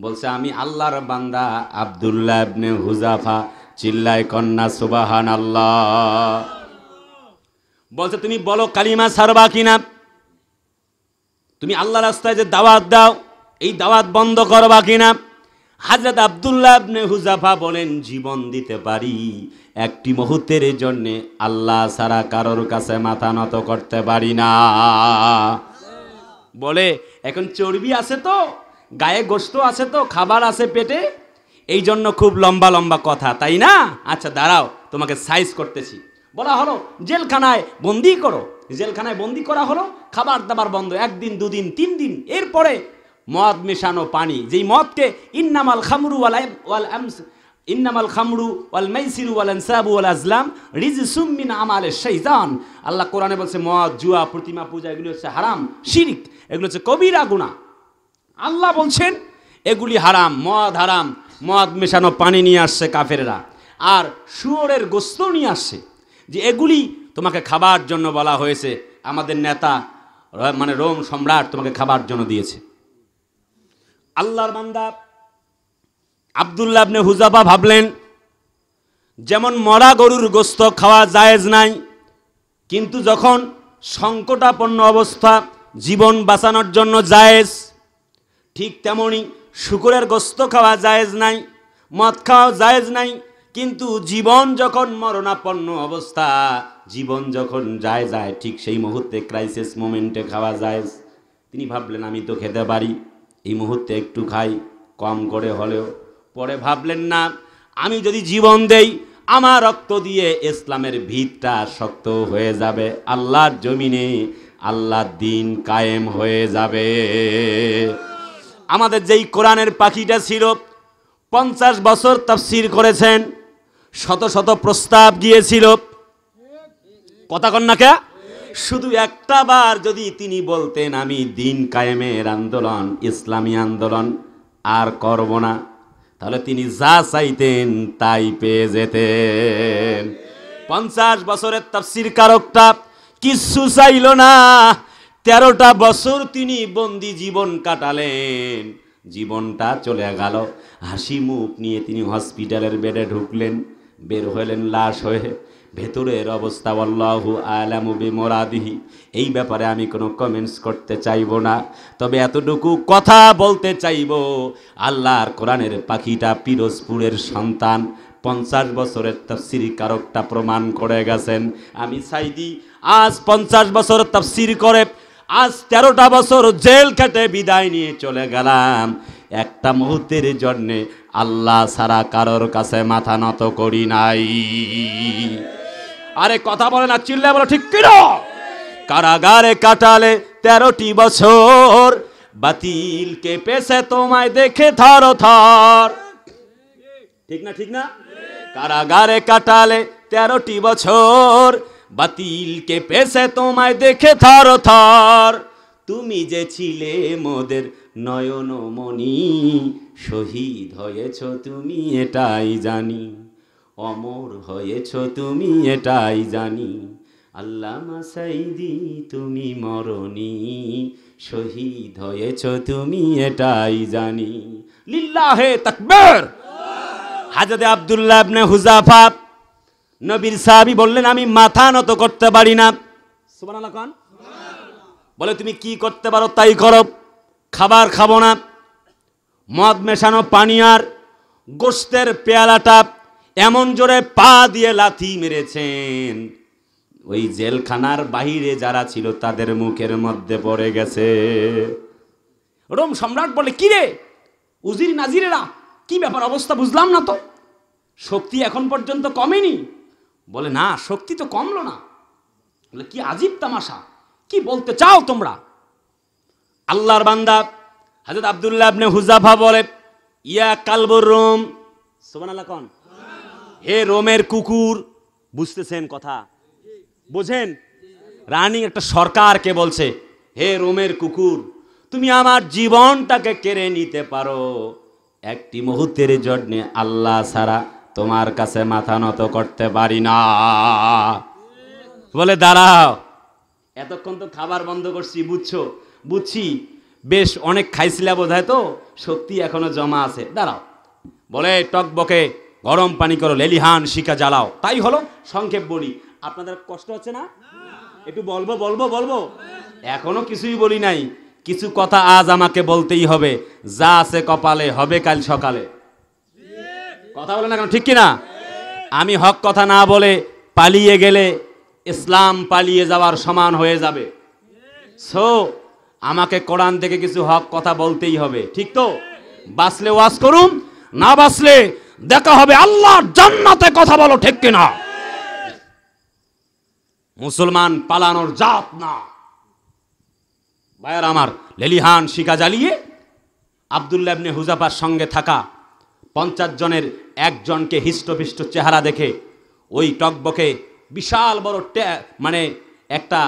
বলছে, আমি আল্লাহর বান্দা আব্দুল্লাহ ইবনে হুযাফা। চিল্লায় কন্যা সুবহানাল্লাহ। বলছে, তুমি বলো কালিমা ছাড়বা কিনা? তুমি আল্লাহ রাস্তায় যে দাওয়াত দাও, এই দাওয়াত বন্ধ করবা কিনা? হযরত আব্দুল্লাহ ইবনে হুযাফা বলেন, জীবন দিতে পারি, একটি মুহূর্তের জন্য আল্লাহ ছাড়া কারোর কাছে মাথা নত করতে পারি না। বলে, এখন চর্বি আছে তো, গায়ে গোশত আছে তো, খাবার আছে পেটে, এই জন্য খুব লম্বা লম্বা কথা, তাই না? আচ্ছা দাঁড়াও, তোমাকে সাইজ করতেছি। বলা হলো, জেলখানায় বন্দি করো। জেলখানায় বন্দি করা হলো, খাবার দাবার বন্ধ, 1 দিন 2 দিন 3 দিন। এরপরে মদ মেশানো পানি, যেই মদকে ইন্নামাল খামরু ওয়াল মাইসিরু ওয়াল আনসাবু ওয়াল আজলাম রিজসুম মিন আমালিশ শাইতান। আল্লাহ কোরআনে বলছে, মদ, জুয়া, প্রতিমা পূজা এগুলো হচ্ছে হারাম, শিরক, এগুলো হচ্ছে কবিরা গুনাহ। আল্লাহ বলছেন এগুলি হারাম, মদ হারাম। মদ মেশানো পানি নিয়ে আসছে কাফেররা, আর শুয়োরের গোশত নিয়ে আসছে, যে এগুলি তোমাকে খাবার জন্য বলা হয়েছে। আমাদের নেতা মানে রোম সম্রাট তোমাকে খাবার জন্য দিয়েছে। আল্লাহর বান্দা আব্দুল্লাহ ইবনে হুযাফা ভাবলেন, যেমন মরা গরুর গোশত খাওয়া জায়েজ নাই, কিন্তু যখন সংকটাপন্ন অবস্থা, জীবন বাঁচানোর জন্য জায়েজ, ঠিক তেমনি শুকরের গোশত খাওয়া জায়েজ নাই, মদ খাওয়া জায়েজ নাই, কিন্তু জীবন যখন মরণাপন্ন অবস্থা, জীবন যখন যায় ঠিক সেই মুহূর্তে, ক্রাইসিস মোমেন্টে খাওয়া জায়েজ। তিনি ভাবলেন, আমি তো খেতে পারি, এই মুহূর্তে একটু খাই, কম করে হলেও। পরে ভাবলেন, না, আমি যদি জীবন দেই, আমার রক্ত দিয়ে ইসলামের ভিতটা শক্ত হয়ে যাবে, আল্লাহর জমিনে আল্লাহর দ্বীন কায়েম হয়ে যাবে। আমাদের যেই কোরআনের পাখিটা ছিল, 50 বছর তাফসীর করেছেন, শত শত প্রস্তাব গিয়েছিল, কথা কন না কে? শুধু একটা বার যদি তিনি বলতেন, আমি দ্বীন কায়েমের আন্দোলন, ইসলামী আন্দোলন আর করব না, তাহলে তিনি যা চাইতেন তাই পেয়ে যেতেন। 50 বছরের তাফসীর কারকটা কিচ্ছু চাইল না। 13টা বছর তিনি বন্দি জীবন কাটালেন, জীবনটা চলে গেল। হাসি মুখ নিয়ে তিনি হসপিটালের বেডে ঢুকলেন, বের হলেন লাশ হয়ে। ভেতরের অবস্থা আল্লাহু আলামু বিমুরাদিহি, এই ব্যাপারে আমি কোনো কমেন্টস করতে চাইব না, তবে এতটুকু কথা বলতে চাইব, আল্লাহর কোরআনের পাখিটা পিরোজপুরের সন্তান, 50 বছরের তাফসীর কারকটা প্রমাণ করে গেছেন। আমি সাইদি আজ 50 বছর তাফসীর করে, আজ 13টা বছর জেল খেটে বিদায় নিয়ে চলে গেলাম, একটা মুহূর্তের জন্যে আল্লাহ ছাড়া কারোর কাছে মাথা নত করি নাই। আরে কথা বলে না, চিল্লায় বলো ঠিক কিনা? কারাগারে কাটালে 13টি বছর, বাতিল কেঁপেছে তোমায় দেখে থর থর। ঠিক না? ঠিক না? কারাগারে কাটালে 13টি বছর, বাতিল কেঁপেছে তোমায় দেখে থর থর। তুমি যে ছিলে মোদের নয়নমণি, শহীদ হয়েছ তুমি এটাই জানি, অমর হয়েছ তুমি এটাই জানি, আল্লামা সাইদি তুমি মরণি, শহীদ হয়েছ তুমি এটাই জানি। লিল্লাহে তাকবীর। হযরত আব্দুল্লাহ ইবনে হুযাফা নবীর সাহাবী বললেন আমি মাথা নত করতে পারি না। সুবহানাল্লাহ কোন? বলে তুমি কি করতে পারো তাই করো, খাবার খাবো না, মদ মেশানো পানি আর গোশতের পেয়ালাটা এমন জোরে পা দিয়ে লাথি মেরেছেন ওই জেলখানার বাহিরে যারা ছিল তাদের মুখের মধ্যে পড়ে গেছে। রোম সম্রাট বলে কি রে উজির নাজিরেরা, কি ব্যাপার অবস্থা বুঝলাম না তো, শক্তি এখন পর্যন্ত কমেনি? বলে না শক্তি তো কমলো না। বলে কি আজীব তামাশা, কি বলতে চাও তোমরা? আল্লাহর বান্দা হযরত আব্দুল্লাহ ইবনে হুযাফা বলে ইয়া কালবুর রোম, সুবহানাল্লাহ কোন? হে রোমের কুকুর। বুঝতেছেন কথা? বোঝেন? রানিং একটা সরকারকে বলছে হে রোমের কুকুর, তুমি আমার জীবনটাকে কেড়ে নিতে পারো, একটি মুহূর্তের জন্য আল্লাহ ছাড়া তোমার কাছে মাথা নত করতে পারি না। বলে দাঁড়াও, এতক্ষণ তো খাবার বন্ধ করছি, বুঝছো? বুঝছি, বেশ অনেক খাইছিলা বোধহয়, তো শক্তি এখনো জমা আছে, দাঁড়াও। বলে টকবকে গরম পানি করো, লেলিহান শিকা জ্বালাও। তাই হলো, সংক্ষেপ বলি, আপনাদের কষ্ট হচ্ছে না? একটু বলবো বলবো বলবো, এখনো কিছুই বলি নাই, কিছু কথা আজ আমাকে বলতেই হবে, যা আছে কপালে হবে কাল সকালে। কথা বলে না কেন, ঠিক কিনা? আমি হক কথা না বলে পালিয়ে গেলে ইসলাম পালিয়ে যাওয়ার সমান হয়ে যাবে। সো আমাকে কোরআন থেকে কিছু হক কথা বলতেই হবে, ঠিক তো? বাঁচলে ওয়াজ করুম, না বাঁচলে দেখা হবে আল্লাহর জান্নাতে, কথা বলো ঠিক কিনা? মুসলমান পালানোর জাত না ভাইয়ার আমার। লেলিহান শিকা জ্বালিয়ে আব্দুল্লাহ ইবনে হুযাফার সঙ্গে থাকা 50 জনের একজনকে হিষ্টপিষ্ট চেহারা দেখে ওই টকবকে বিশাল বড় মানে একটা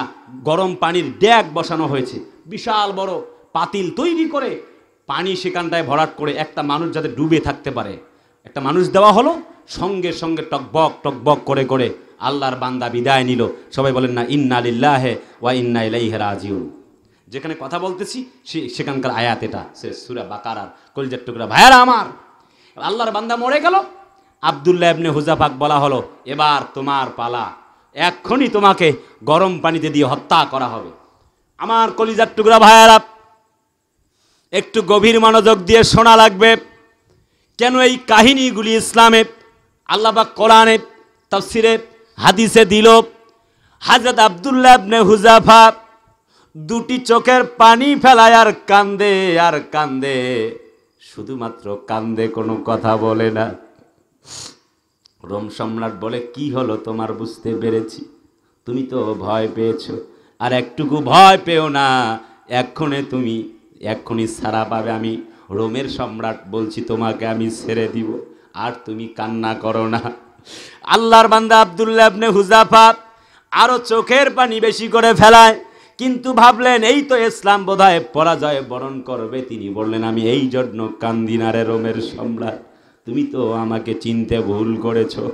গরম পানির ড্যাগ বসানো হয়েছে, বিশাল বড় পাতিল তৈরি করে পানি সেখানটায় ভরাট করে একটা মানুষ যাতে ডুবে থাকতে পারে একটা মানুষ দেওয়া হলো। সঙ্গে সঙ্গে টকবক টকবক করে করে আল্লাহর বান্দা বিদায় নিল। সবাই বলেন না ইন্না লিল্লাহি ওয়া ইন্না ইলাইহি রাজিউন। যেখানে কথা বলতেছি সেখানকার আয়াত এটা, সূরা বাকারার কলিজার টুকরা ভাইয়ারা আমার। আল্লাহর বান্দা মরে গেল, আব্দুল্লাহ ইবনে হুযাফাক বলা হলো এবার তোমার পালা, এক্ষুনি তোমাকে গরম পানিতে দিয়ে হত্যা করা হবে। আমার কলিজার টুকরা ভাইয়ারা, একটু গভীর মনোযোগ দিয়ে শোনা লাগবে। কেন এই কাহিনীগুলি ইসলামে আল্লাহ পাক কোরআনে তাফসিরে হাদিসে দিল? হযরত আব্দুল্লাহ ইবনে হুযাফা দুটি চোখের পানি ফেলায় আর কান্দে আর কান্দে, শুধুমাত্র কান্দে, কোনো কথা বলে না। রোম সম্রাট বলে কি হলো তোমার, বুঝতে পেরেছি, তুমি তো ভয় পেয়েছো, আর একটুকু ভয় পেও না, এক্ষুনি ছাড়া পাবে। আমি রোমের সম্রাট বলছি, তোমাকে আমি ছেড়ে দিব, আর তুমি কান্না করো না। আল্লাহর বান্দা আব্দুল্লাহ ইবনে হুযাফা আরো চোখের পানি বেশি করে ফেলায়, কিন্তু ভাবলেন এই তো ইসলাম বোধহয় পরাজয় বরণ করবে। তিনি বললেন আমি এই জন্য কান্দি না রে রোমের সম্রাট, তুমি তো আমাকে চিনতে ভুল করেছো,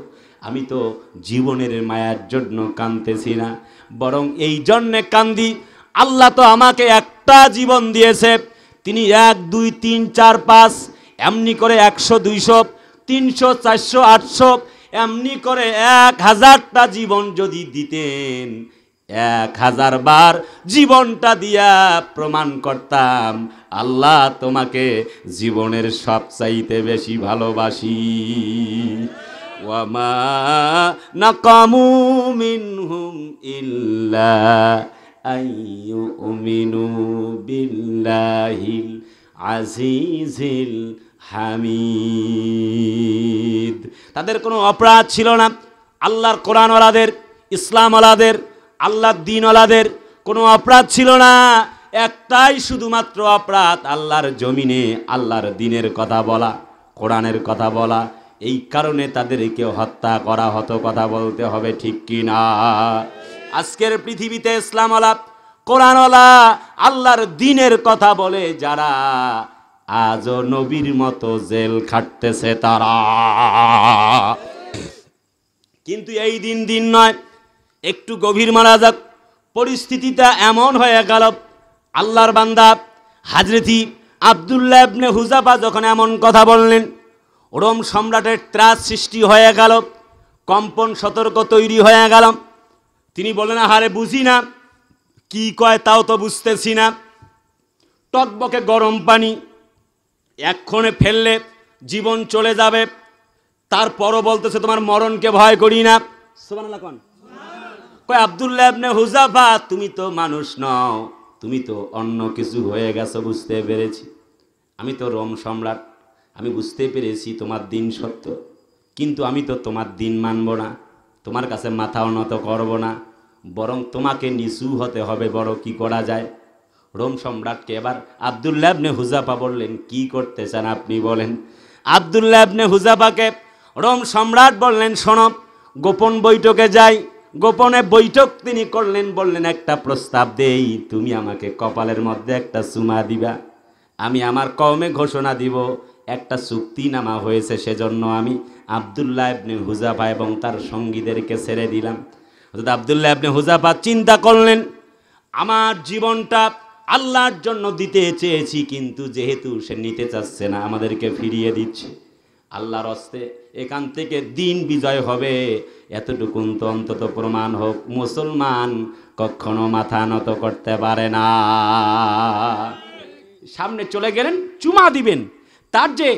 আমি তো জীবনের মায়ার জন্য কাঁদতেছি না, বরং এই জন্যে কান্দি আল্লাহ তো আমাকে একটা জীবন দিয়েছে, তিনি 1 2 3 4 5 এমনি করে 100 200 300 400 800 এমনি করে 1000টা জীবন যদি দিতেন, 1000 বার জীবনটা দিয়া প্রমাণ করতাম আল্লাহ তোমাকে জীবনের সবচাইতে বেশি ভালোবাসি। ওয়ামা নাকামু মিনহুম ইল্লা আইয়ুমিনু বিল্লাহিল আজিজিল হামিদ। তাদের কোনো অপরাধ ছিল না, আল্লাহর কোরআনওয়ালাদের, ইসলামওয়ালাদের, আল্লাহর দ্বীনওয়ালাদের কোনো অপরাধ ছিল না। একটাই শুধুমাত্র অপরাধ, আল্লাহর জমিনে আল্লাহর দ্বীনের কথা বলা, কোরআনের কথা বলা। এই কারণে তাদেরকে হত্যা করা হতো, কথা বলতে হবে ঠিক কি না? আজকের পৃথিবীতে ইসলামওয়ালা, কোরআনওয়ালা, আল্লাহর দ্বীনের কথা বলে যারা, আজও নবীর মতো জেল খাটতেছে তারা। কিন্তু এই দিন নয়, একটু গভীর মারা যাক। পরিস্থিতিটা এমন হয়ে গেল, আল্লাহর বান্দা হযরতি আব্দুল্লাহ ইবনে হুযাফা যখন এমন কথা বললেন, রোম সম্রাটের ত্রাস সৃষ্টি হয়ে গেল, কম্পন সতর্ক তৈরি হয়ে গেল। তিনি বলেন, আহারে বুঝি না, কি কয় তাও তো বুঝতেছি না। টকবকে গরম পানি এক্ষণে ফেললে জীবন চলে যাবে, তারপরও বলতেছে তোমার মরণকে ভয় করি না। সুবহানাল্লাহ কোন কয়, আব্দুল্লাহ ইবনে হুযাফা তুমি তো মানুষ নও, তুমি তো অন্য কিছু হয়ে গেছো, বুঝতে পেরেছি। আমি তো রোম সম্রাট, আমি বুঝতে পেরেছি তোমার দিন সত্য, কিন্তু আমি তো তোমার দিন মানব না, তোমার কাছে মাথা উন্নত করব না, বরং তোমাকে নিচু হতে হবে। বড় কি করা যায়? রোম সম্রাটকে এবার আব্দুল্লাহ ইবনে হুযাফা বললেন, কি করতে চান আপনি বলেন। আব্দুল্লাহ ইবনে হুযাফাকে রোম সম্রাট বললেন, শোনো, গোপন বৈঠকে যাই। গোপনে বৈঠক তিনি করলেন, বললেন একটা প্রস্তাব দেই, তুমি আমাকে কপালের মধ্যে একটা চুমা দিবা, আমি আমার কওমে ঘোষণা দিব একটা চুক্তিনামা হয়েছে, সেজন্য আমি আব্দুল্লাহ ইবনে হুযাফা এবং তার সঙ্গীদেরকে ছেড়ে দিলাম। অর্থাৎ আব্দুল্লাহ ইবনে হুযাফা চিন্তা করলেন, আমার জীবনটা আল্লাহর জন্য দিতে চেয়েছি, কিন্তু যেহেতু সে নিতে চাচ্ছে না, আমাদেরকে ফিরিয়ে দিচ্ছে, আল্লাহর হস্তে এখান থেকে দিন বিজয় হবে, এতটুকুন তো অন্তত প্রমাণ হোক। মুসলমান কখনো মাথা নত করতে পারে না। সামনে চলে গেলেন, চুমা দিবেন, তার যে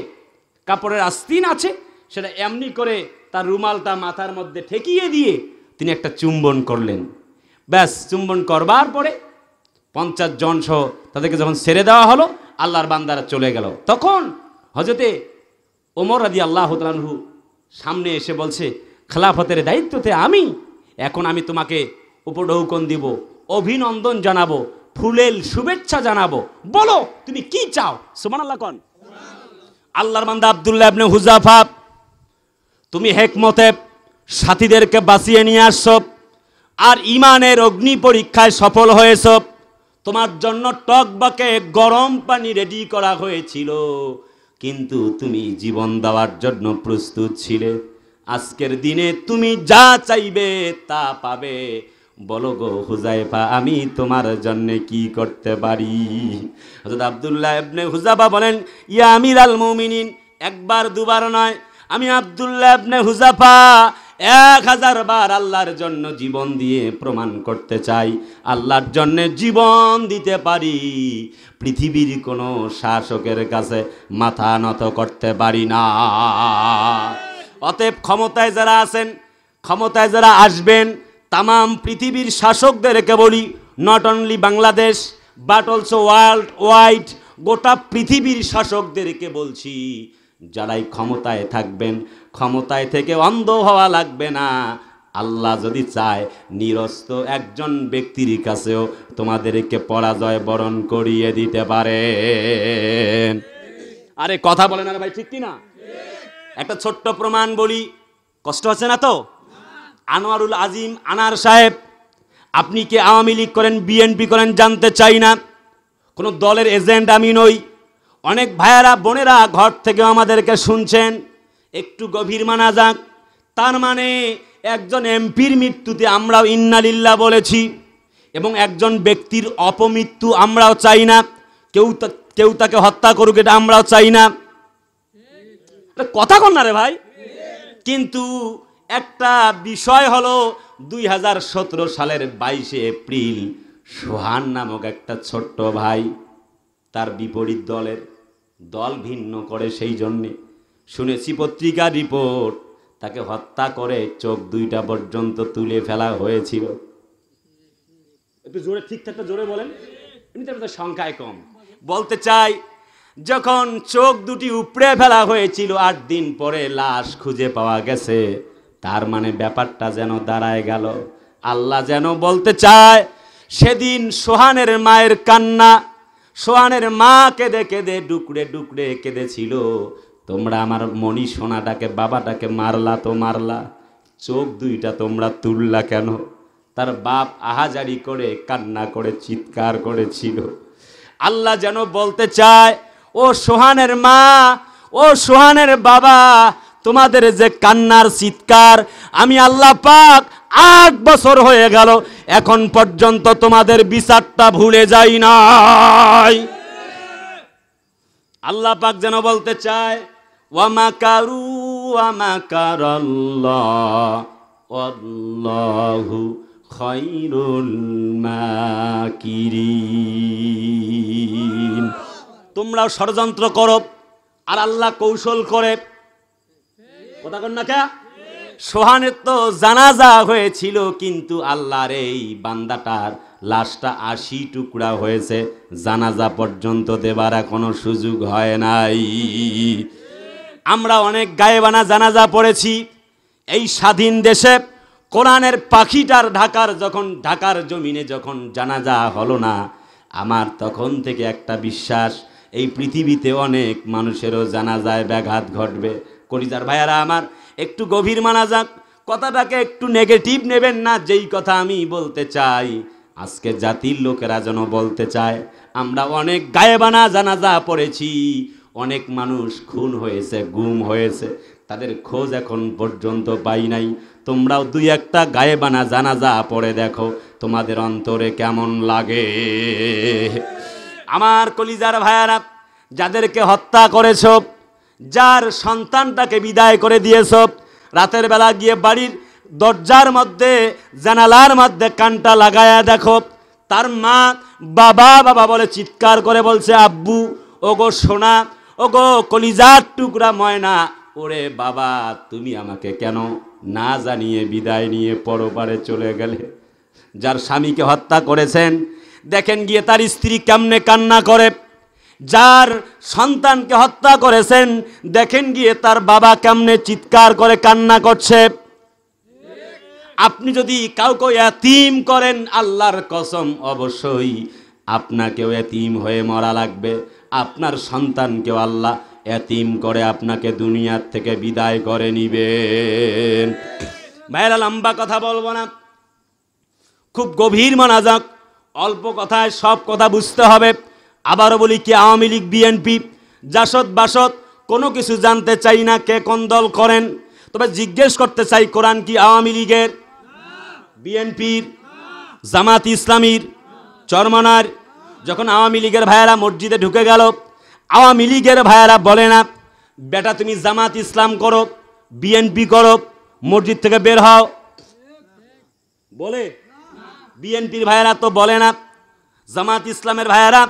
কাপড়ের আস্তিন আছে সেটা এমনি করে তার রুমালটা মাথার মধ্যে ঠেকিয়ে দিয়ে তিনি একটা চুম্বন করলেন। ব্যাস, চুম্বন করবার পরে 50 জন সহ তাদেরকে যখন ছেড়ে দেওয়া হলো, আল্লাহর বান্দারা চলে গেল। তখন হযরতে ওমর রাদিয়াল্লাহু তাআলা আনহু সামনে এসে বলছে, খেলাফতের দায়িত্বতে এখন আমি তোমাকে উপঢৌকন দিব, অভিনন্দন জানাবো, ফুলেল শুভেচ্ছা জানাবো, বলো তুমি কি চাও। সুবহানাল্লাহ কোন আল্লাহর বান্দা আব্দুল্লাহ ইবনে হুযাফা, তুমি হিকমতে সাথীদেরকে বাঁচিয়ে নিয়ে আসছো, আর ঈমানের অগ্নি পরীক্ষায় সফল হয়েছো। তোমার জন্য টকবকে গরম পানি রেডি করা হয়েছিল, কিন্তু তুমি জীবন দেওয়ার জন্য প্রস্তুত ছিলে। আজকের দিনে তুমি যা চাইবে তা পাবে। বলো গো হুযায়ফা, আমি তোমার জন্য কি করতে পারি? হযরত আব্দুল্লাহ ইবনে হুযাফা বলেন, ইয়া আমিরাল মুমিনিন, একবার দুবার নয়, আমি আব্দুল্লাহ ইবনে হুযাফা 1000 বার আল্লাহর জন্য জীবন দিয়ে প্রমাণ করতে চাই, আল্লাহর জন্য জীবন দিতে পারি। পৃথিবীর কোনো শাসকের কাছে মাথা নত করতে পারি না। অতএব ক্ষমতায় যারা আছেন, ক্ষমতায় যারা আসবেন, তামাম পৃথিবীর শাসকদেরকে বলি, not only Bangladesh but also world wide, গোটা পৃথিবীর শাসকদেরকে বলছি, যারাই ক্ষমতায় থাকবেন, ক্ষমতায় থেকে অন্ধ হওয়া লাগবে না। আল্লাহ যদি চায়, নিরস্ত একজন ব্যক্তির কাছেও তোমাদেরকে পরাজয় বরণ করিয়ে দিতে পারেন। আরে কথা বলেন আরে ভাই, ঠিক কি না? একটা ছোট্ট প্রমাণ বলি, কষ্ট হচ্ছে না তো? আনোয়ারুল আজিম আনার সাহেব, আপনি কি আওয়ামী লীগ করেন, বিএনপি করেন জানতে চাই না, কোনো দলের এজেন্ট আমি নই। অনেক ভাইয়েরা বোনেরা ঘর থেকে আমাদেরকে শুনছেন, একটু গভীর মানা যাক। তার মানে একজন এমপির মৃত্যুতে আমরাও ইন্না লিল্লাহ বলেছি, এবং একজন ব্যক্তির অপমৃত্যু আমরাও চাই না, কেউ তাকে হত্যা করুক, এটা আমরাও চাই না। কথা কন না রে ভাই। কিন্তু একটা বিষয় হলো, 2017 সালের 22 এপ্রিল সোহান নামক একটা ছোট্ট ভাই তার বিপরীত দল ভিন্ন করে, সেই জন্যে শুনেছি পত্রিকার রিপোর্ট, তাকে হত্যা করে চোখ 2টা পর্যন্ত তুলে ফেলা হয়েছিল। একটু জোরে, ঠিকঠাক জোরে বলেন, এমনিতে সংখ্যায় কম। বলতে চাই, যখন চোখ 2টি উপড়ে ফেলা হয়েছিল, 8 দিন পরে লাশ খুঁজে পাওয়া গেছে। তার মানে ব্যাপারটা যেন দাঁড়ায় গেল, আল্লাহ যেন বলতে চায়, সেদিন সোহানের মায়ের কান্না, সোহানের মা কেঁদে কেঁদে ডুকরে ডুকরে কেঁদেছিল, তোমরা আমার মণি সোনাটাকে, বাবাটাকে মারলা তো মারলা, চোখ 2টা তোমরা তুললা কেন? তার বাপ আহাজারি করে কান্না করে চিৎকার করেছিল। আল্লাহ যেন বলতে চায়, ও সোহানের মা, ও সোহানের বাবা, তোমাদের যে কান্নার চিৎকার আমি আল্লাহ পাক 8 বছর হয়ে গেল, এখন পর্যন্ত তোমাদের বিচারটা ভুলে যাই নাই। আল্লাহ পাক যেন বলতে চায়, ওয়া মাকারু ওয়া মাকারাল্লাহ ওয়াল্লাহু খায়রুল মাকিরিন। তোমরাও ষড়যন্ত্র করো আর আল্লাহ কৌশল করে। কথা কন না কে? সোহানের তো জানাজা হয়েছিল, কিন্তু আল্লাহর এই বান্দাটার লাশটা 80 টুকরা হয়েছে, জানাজা পর্যন্ত দেবার কোনো সুযোগ হয় নাই। আমরা অনেক গায়েবানা জানাজা পড়েছি। এই স্বাধীন দেশে কোরআনের পাখিটার ঢাকার জমিনে যখন জানাজা হলো না, আমার তখন থেকে একটা বিশ্বাস, এই পৃথিবীতে অনেক মানুষেরও জানাজায় ব্যাঘাত ঘটবে। কলিজার ভাইয়ারা আমার, একটু গভীর মানা যাক, কথাটাকে একটু নেগেটিভ নেবেন না। যেই কথা আমি বলতে চাই, আজকে জাতির লোকেরা যেন বলতে চায়, আমরা অনেক গায়েবানা জানাজা পড়েছি, অনেক মানুষ খুন হয়েছে, গুম হয়েছে, তাদের খোঁজ এখন পর্যন্ত পাই নাই। তোমরাও 2-1টা গায়েবানা জানাজা পড়ে দেখো, তোমাদের অন্তরে কেমন লাগে। আমার কলিজার ভাইয়ারা, যাদেরকে হত্যা করেছ, যার সন্তানটাকে বিদায় করে দিয়েছ, রাতের বেলা গিয়ে বাড়ির দরজার মধ্যে জানালার মধ্যে কানটা লাগায়া দেখো, তার মা বাবা বাবা বলে চিৎকার করে বলছে, আব্বু, ওগো সোনা, ওগো কলিজার টুকরা ময়না, ওরে বাবা, তুমি আমাকে কেন না জানিয়ে বিদায় নিয়ে পরপারে চলে গেলে। যার স্বামীকে হত্যা করেছেন, দেখেন গিয়ে তার স্ত্রী কেমনে কান্না করে। যার সন্তানকে হত্যা করেছেন, দেখেন গিয়ে তার বাবা কেমনে চিৎকার করে কান্না করছে। আপনি যদি কাউকে এতিম করেন, আল্লাহর কসম অবশ্যই আপনাকেও এতিম হয়ে মরা লাগবে। আপনার সন্তানকেও আল্লাহ এতিম করে আপনাকে দুনিয়ার থেকে বিদায় করে নিবেন। ভাইরা, লম্বা কথা বলবো না, খুব গভীর মনোযোগ, অল্প কথায় সব কথা বুঝতে হবে। আবারও বলি, কি আওয়ামী লীগ বিএনপি জাসদ বাসদ কোনো কিছু জানতে চাই না কে কোন দল করেন, তবে জিজ্ঞেস করতে চাই, কোরআন কি আওয়ামী লীগের, বিএনপির, জামাত ইসলামীর, চরমনার? যখন আওয়ামী লীগের ভাইয়েরা মসজিদে ঢুকে গেল, আওয়ামী লীগের ভাইয়েরা বলে না, বেটা তুমি জামাত ইসলাম করো, বিএনপি করো, মসজিদ থেকে বের হও? বলে? বিএনপির ভাইয়েরা তো বলে না। জামাত ইসলামের ভাইয়েরা,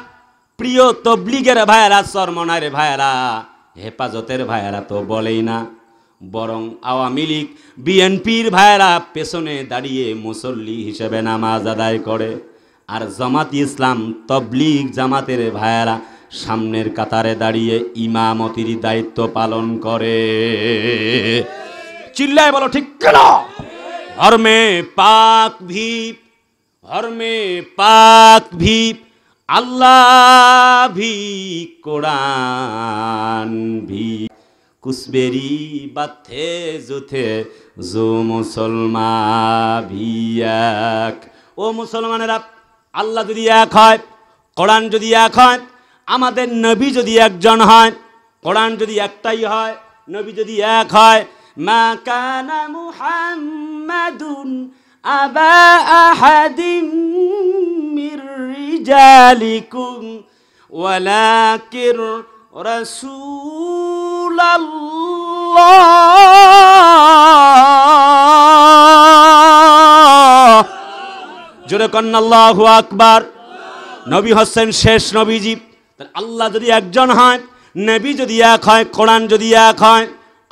প্রিয় তবলিগের ভাইয়েরা, চরমনার ভাইয়েরা, হেফাজতের ভাইয়েরা তো বলেই না। বরং আওয়ামী লীগ বিএনপির ভাইয়েরা পেছনে দাঁড়িয়ে মুসল্লি হিসেবে নামাজ আদায় করে, আর জামাত ইসলাম তবলিগ জামাতের ভাইয়েরা সামনের কাতারে দাঁড়িয়ে ইমামতির দায়িত্ব পালন করে। চিল্লায় বলো ঠিক কেন? হরমে পাক ভি, হরমে পাক ভি, আল্লাহ ভি, কোরআন ভি, কুসবেরি বাথে জুথে জো মুসলমান ভি এক। ও মুসলমানেরা, আল্লাহ যদি এক হয়, কোরআন যদি এক হয়, আমাদের নবী যদি একজন হয়, কোরআন যদি একটাই হয়, নবী যদি এক হয়, মা কানা মুহাম্মাদুন আবা আহাদিম মির রিজালিকুম ওয়ালাকির রাসূলুল্লাহ। জোরে কন্না আল্লাহু আকবার। নবী হচ্ছেন শেষ নবীজি। আল্লাহ যদি একজন হয়, নবী যদি এক হয়, কোরআন যদি এক হয়,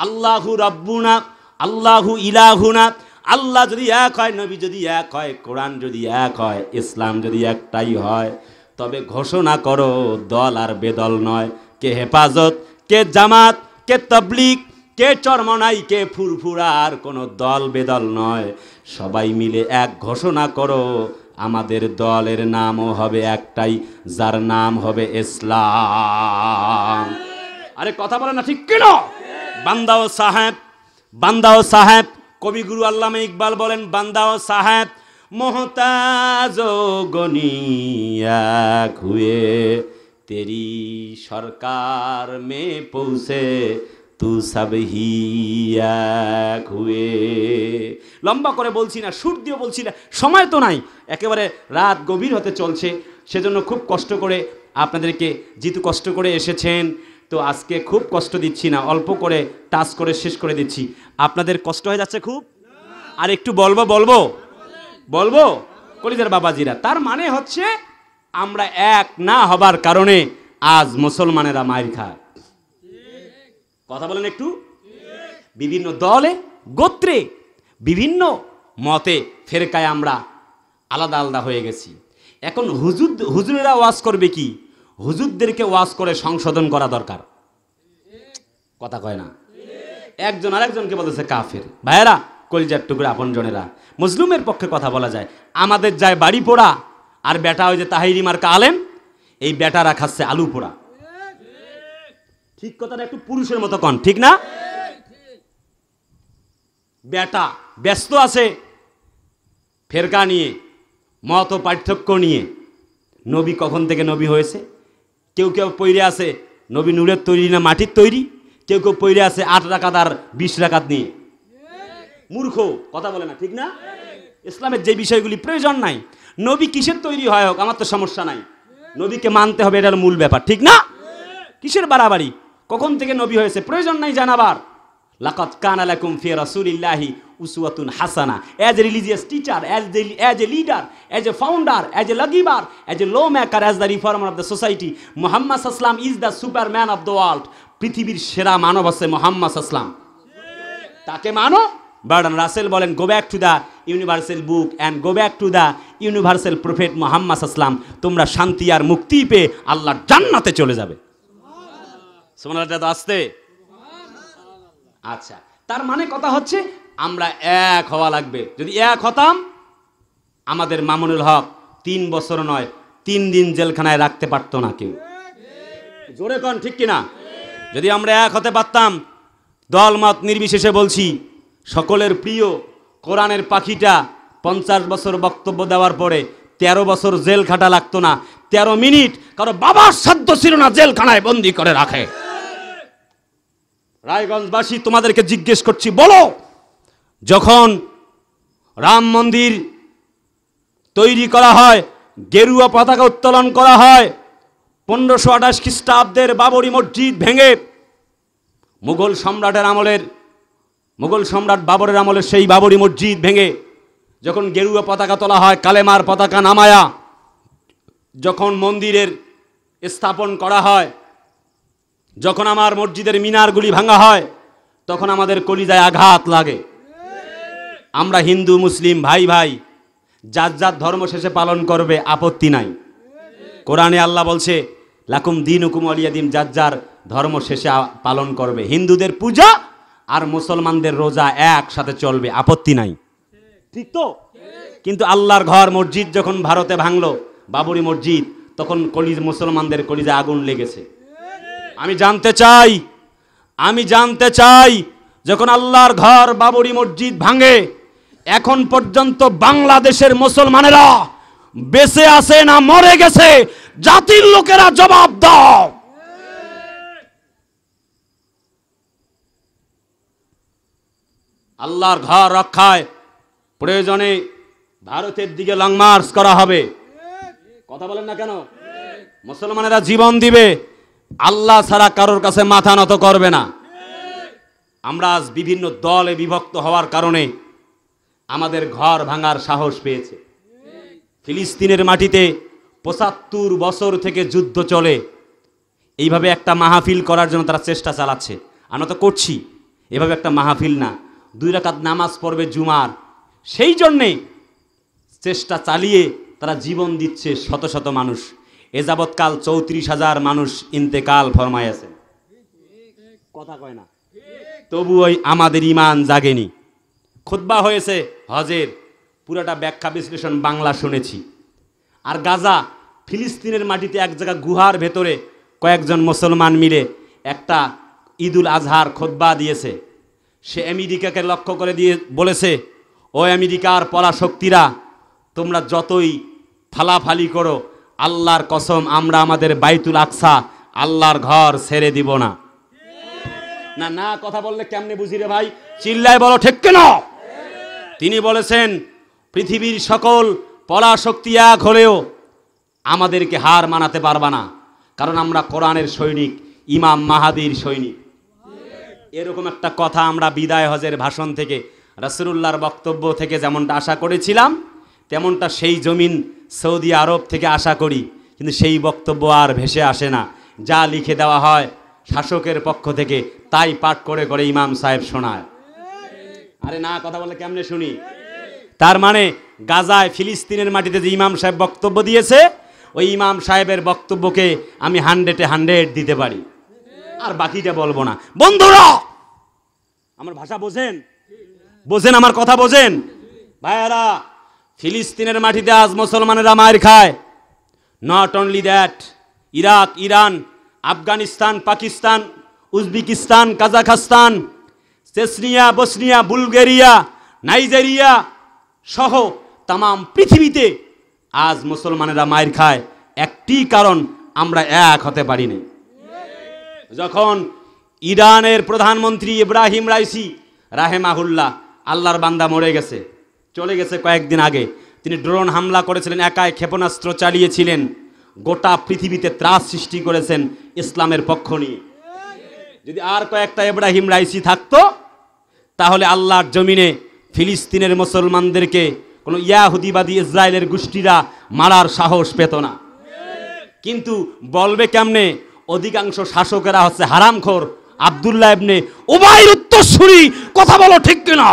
আল্লাহু রাব্বুনা, আল্লাহু ইলাহুনা, আল্লাহ যদি এক হয়, নবী যদি এক হয়, কোরআন যদি এক হয়, ইসলাম যদি একটাই হয়, তবে ঘোষণা করো দল আর বেদল নয়, কে হেফাজত, কে জামাত, কে তবলিগ, কে চরমনাই, কে ফুরফুরা, আর কোনো দল বেদল নয়, সবাই মিলে এক ঘোষণা করো, আমাদের দলের নামও হবে একটাই, যার নাম হবে ইসলাম। আরে কথা বলে না ঠিক কেন? বান্দা ও সাহেব, বান্দা ও সাহেব, কবিগুরু আল্লামা ইকবাল বলেন, বান্দা ও সাহেব মোহতাজ গনিয়া হুয়ে তেরি সরকার মে পৌঁছে তু সবহি এক হুয়ে। লম্বা করে বলছি না, সুর দিয়ে বলছি না, সময় তো নাই, একেবারে রাত গভীর হতে চলছে, সেজন্য খুব কষ্ট করে আপনাদেরকে, যেহেতু কষ্ট করে এসেছেন তো আজকে খুব কষ্ট দিচ্ছি না, অল্প করে টাচ করে শেষ করে দিচ্ছি। আপনাদের কষ্ট হয়ে যাচ্ছে খুব? আর একটু বলবো বলবো বলবো কলিজার বাবাজিরা, তার মানে হচ্ছে আমরা এক না হবার কারণে আজ মুসলমানেরা মাইর খায়। কথা বলেন একটু। বিভিন্ন দলে, গোত্রে, বিভিন্ন মতে, ফেরকায় আমরা আলাদা আলাদা হয়ে গেছি। এখন হুজুরেরা ওয়াজ করবে কি? হুজুরদেরকে ওয়াজ করে সংশোধন করা দরকার। কথা কয় না? একজন আরেকজনকে বলতেছে কাফের। ভাইয়েরা, কলিজার টুকরা আপনজনেরা, মুসলিমের পক্ষে কথা বলা যায়। আমাদের যায় বাড়ি পোড়া, আর বেটা ওই যে তাহিরি মার্কা আলেম, এই বেটারা খাচ্ছে আলু পোড়া। ঠিক কথাটা একটু পুরুষের মতো কন, ঠিক না? বেটা ব্যস্ত আছে ফেরকা নিয়ে, মত পার্থক্য নিয়ে। নবী কখন থেকে নবী হয়েছে? কেউ কেউ পইরে আছে নবী নূরের তৈরি না মাটির তৈরি, কেউ কেউ পইরে আছে 8 রাকাত আর 20 রাকাত নিয়ে। মূর্খ, কথা বলে না, ঠিক না? ইসলামের যে বিষয়গুলি প্রয়োজন নাই, নবী কিসের তৈরি হয় হোক, আমার তো সমস্যা নাই, নবীকে মানতে হবে, এটার মূল ব্যাপার, ঠিক না? কিসের বাড়াবাড়ি, কখন থেকে নবী হয়েছে প্রয়োজন নাই জানাবার। লাকাদ কানা লাকুম ফি রাসূলিল্লাহি উসওয়াতুন হাসানা, as a religious teacher, as a leader, as a founder, as a lawgiver, as a law maker, as the reformer of the society. Muhammad সাল্লাল্লাহু is the superman of the world. পৃথিবীর সেরা মানব আছে মুহাম্মদ সাল্লাল্লাহু, তাকে মানো। বার্ডন রাসেল বলেন, go back to the universal book and go back to the universal prophet Muhammad সাল্লাল্লাহু, তোমরা শান্তি আর মুক্তি পেয়ে আল্লাহর জান্নাতে চলে যাবে। সুবহানাল্লাহ, আসতে। আচ্ছা, তার মানে কথা হচ্ছে আমরা এক হওয়া লাগবে। যদি এক হতাম, আমাদের মামুনুল হক 3 বছর নয় 3 দিন জেলখানায় রাখতে পারতো না কেউ। জোরে কন, ঠিক কিনা? যদি আমরা এক হতে পারতাম, দলমত নির্বিশেষে বলছি, সকলের প্রিয় কোরআনের পাখিটা 50 বছর বক্তব্য দেওয়ার পরে 13 বছর জেল খাটা লাগতো না, 13 মিনিট কারো বাবার সাধ্য ছিল না জেলখানায় বন্দি করে রাখে। রায়গঞ্জবাসী, তোমাদেরকে জিজ্ঞেস করছি, বলো, যখন রাম মন্দির তৈরি করা হয়, গেরুয়া পতাকা উত্তোলন করা হয়, 1528 খ্রিস্টাব্দের বাবরি মসজিদ ভেঙে মুঘল সম্রাট বাবরের আমলের সেই বাবরি মসজিদ ভেঙে যখন গেরুয়া পতাকা তোলা হয়, কালেমার পতাকা নামায়া যখন মন্দিরের স্থাপন করা হয়, যখন আমার মসজিদের মিনারগুলি ভাঙা হয়, তখন আমাদের কলিজায় আঘাত লাগে। আমরা হিন্দু মুসলিম ভাই ভাই, যার যার ধর্ম শেষে পালন করবে, আপত্তি নাই। কোরআনে আল্লাহ বলছে, লাকুম দীনুকুম ওয়ালিয়া দিন, যার যার ধর্ম শেষে পালন করবে। হিন্দুদের পূজা আর মুসলমানদের রোজা একসাথে চলবে, আপত্তি নাই, ঠিক তো? কিন্তু আল্লাহর ঘর মসজিদ যখন ভারতে ভাঙলো, বাবরি মসজিদ, তখন মুসলমানদের কলিজায় আগুন লেগেছে। আমি জানতে চাই যখন আল্লাহর ঘর বাবরি মসজিদ ভাঙে, এখন পর্যন্ত বাংলাদেশের মুসলমানেরা বেঁচে আছে না মরে গেছে? জাতির লোকেরা জবাব দাও। আল্লাহর ঘর রক্ষায় প্রয়োজনে ভারতের দিকে লং মার্চ করা হবে। কথা বলেন না কেন? মুসলমানেরা জীবন দিবে, আল্লাহ ছাড়া কারোর কাছে মাথা নত করবে না। আমরা আজ বিভিন্ন দলে বিভক্ত হওয়ার কারণে আমাদের ঘর ভাঙার সাহস পেয়েছে। ফিলিস্তিনের মাটিতে 75 বছর থেকে যুদ্ধ চলে, এইভাবে একটা মাহফিল করার জন্য তারা চেষ্টা চালাচ্ছে। আমরা তো করছি, এভাবে একটা মাহফিল না, 2 রাকাত নামাজ পড়বে জুমার, সেই জন্যে চেষ্টা চালিয়ে তারা জীবন দিচ্ছে। শত শত মানুষ, এ যাবৎকাল 34,000 মানুষ ইন্তেকাল ফরমাইয়াছে। কথা কয় না? তবুই আমাদের ইমান জাগেনি। খুতবা হয়েছে হজের, পুরাটা ব্যাখ্যা বিশ্লেষণ বাংলা শুনেছি। আর গাজা, ফিলিস্তিনের মাটিতে এক জায়গা গুহার ভেতরে কয়েকজন মুসলমান মিলে একটা ঈদুল আজহার খুতবা দিয়েছে। সে আমেরিকাকে লক্ষ্য করে দিয়ে বলেছে, ও আমেরিকার পরাশক্তিরা, তোমরা যতই ফালাফালি করো, আল্লাহর কসম আমরা আমাদের বাইতুল আকসা, আল্লাহর ঘর ছেড়ে দিব না। না না কথা বললে কেমনে বুঝি রে ভাই, চিল্লায় বলো ঠিক কেন? তিনি বলেছেন পৃথিবীর সকল পরাশক্তি এক হলেও আমাদেরকে হার মানাতে পারবা না, কারণ আমরা কোরআনের সৈনিক, ইমাম মাহাদির সৈনিক। এরকম একটা কথা আমরা বিদায় হজের ভাষণ থেকে, রাসূলুল্লাহর বক্তব্য থেকে যেমনটা আশা করেছিলাম, তেমনটা সেই জমিন সৌদি আরব থেকে আশা করি, কিন্তু সেই বক্তব্য আর ভেসে আসে না। যা লিখে দেওয়া হয় শাসকের পক্ষ থেকে তাই পাঠ করে করে ইমাম সাহেব শোনায়। আরে না কথা বললে কেমনে শুনি? তার মানে গাজায় ফিলিস্তিনের মাটিতে যে ইমাম সাহেব বক্তব্য দিয়েছে, ওই ইমাম সাহেবের বক্তব্যকে আমি 100-এ 100 দিতে পারি, আর বাকিটা বলবো না। বন্ধুরা, আমার ভাষা বোঝেন? বোঝেন আমার কথা বোঝেন? ভাইয়ারা, ফিলিস্তিনের মাটিতে আজ মুসলমানেরা মার খায়। Not only that, Iraq, Iran, Afghanistan, Pakistan, Uzbekistan, Kazakhstan, Chechnya, Bosnia, Bulgaria, Nigeria সহ তাম পৃথিবীতে আজ মুসলমানেরা মার খায়। একটি কারণ, আমরা এক হতে পারিনি। যখন ইরানের প্রধানমন্ত্রী ইব্রাহিম রাইসি রাহেমাহুল্লাহ, আল্লাহর বান্দা মরে গেছে, চলে গেছে কয়েকদিন আগে, তিনি ড্রোন হামলা করেছিলেন, একাই ক্ষেপণাস্ত্র চালিয়েছিলেন, গোটা পৃথিবীতে ত্রাস সৃষ্টি করেছেন ইসলামের পক্ষ নিয়ে। যদি আর কয়েকটা ইব্রাহিম রাইসি থাকতো, তাহলে আল্লাহর জমিনে ফিলিস্তিনের মুসলমানদেরকে কোনো ইয়াহুদিবাদী ইসরায়েলের গোষ্ঠীরা মারার সাহস পেত না। কিন্তু বলবে কেমনে? অধিকাংশ শাসকেরা হচ্ছে হারামখোর। আব্দুল্লাহ ইবনে উবাইর উত্তরসূরি, কথা বলো ঠিক কিনা?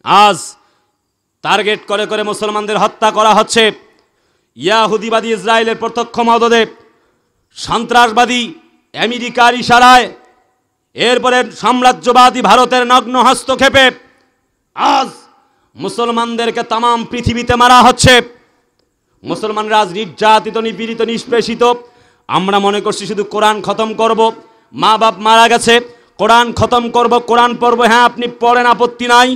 আজ টার্গেট করে করে মুসলমানদের হত্যা করা হচ্ছে। ইয়াহুদিবাদী ইসরায়েলের প্রত্যক্ষ মদদে, সন্ত্রাসবাদী আমেরিকার ইশারায়, এরপরে সাম্রাজ্যবাদী ভারতের নগ্ন হস্তক্ষেপে আজ মুসলমানদেরকে তাম পৃথিবীতে মারা হচ্ছে। মুসলমানরা আজ নির্যাতিত, নিপীড়িত, নিষ্পেষিত। আমরা মনে করছি শুধু কোরআন খতম করব, মা বাপ মারা গেছে, কোরআন খতম করব, কোরআন পড়ব। হ্যাঁ, আপনি পড়েন, আপত্তি নাই,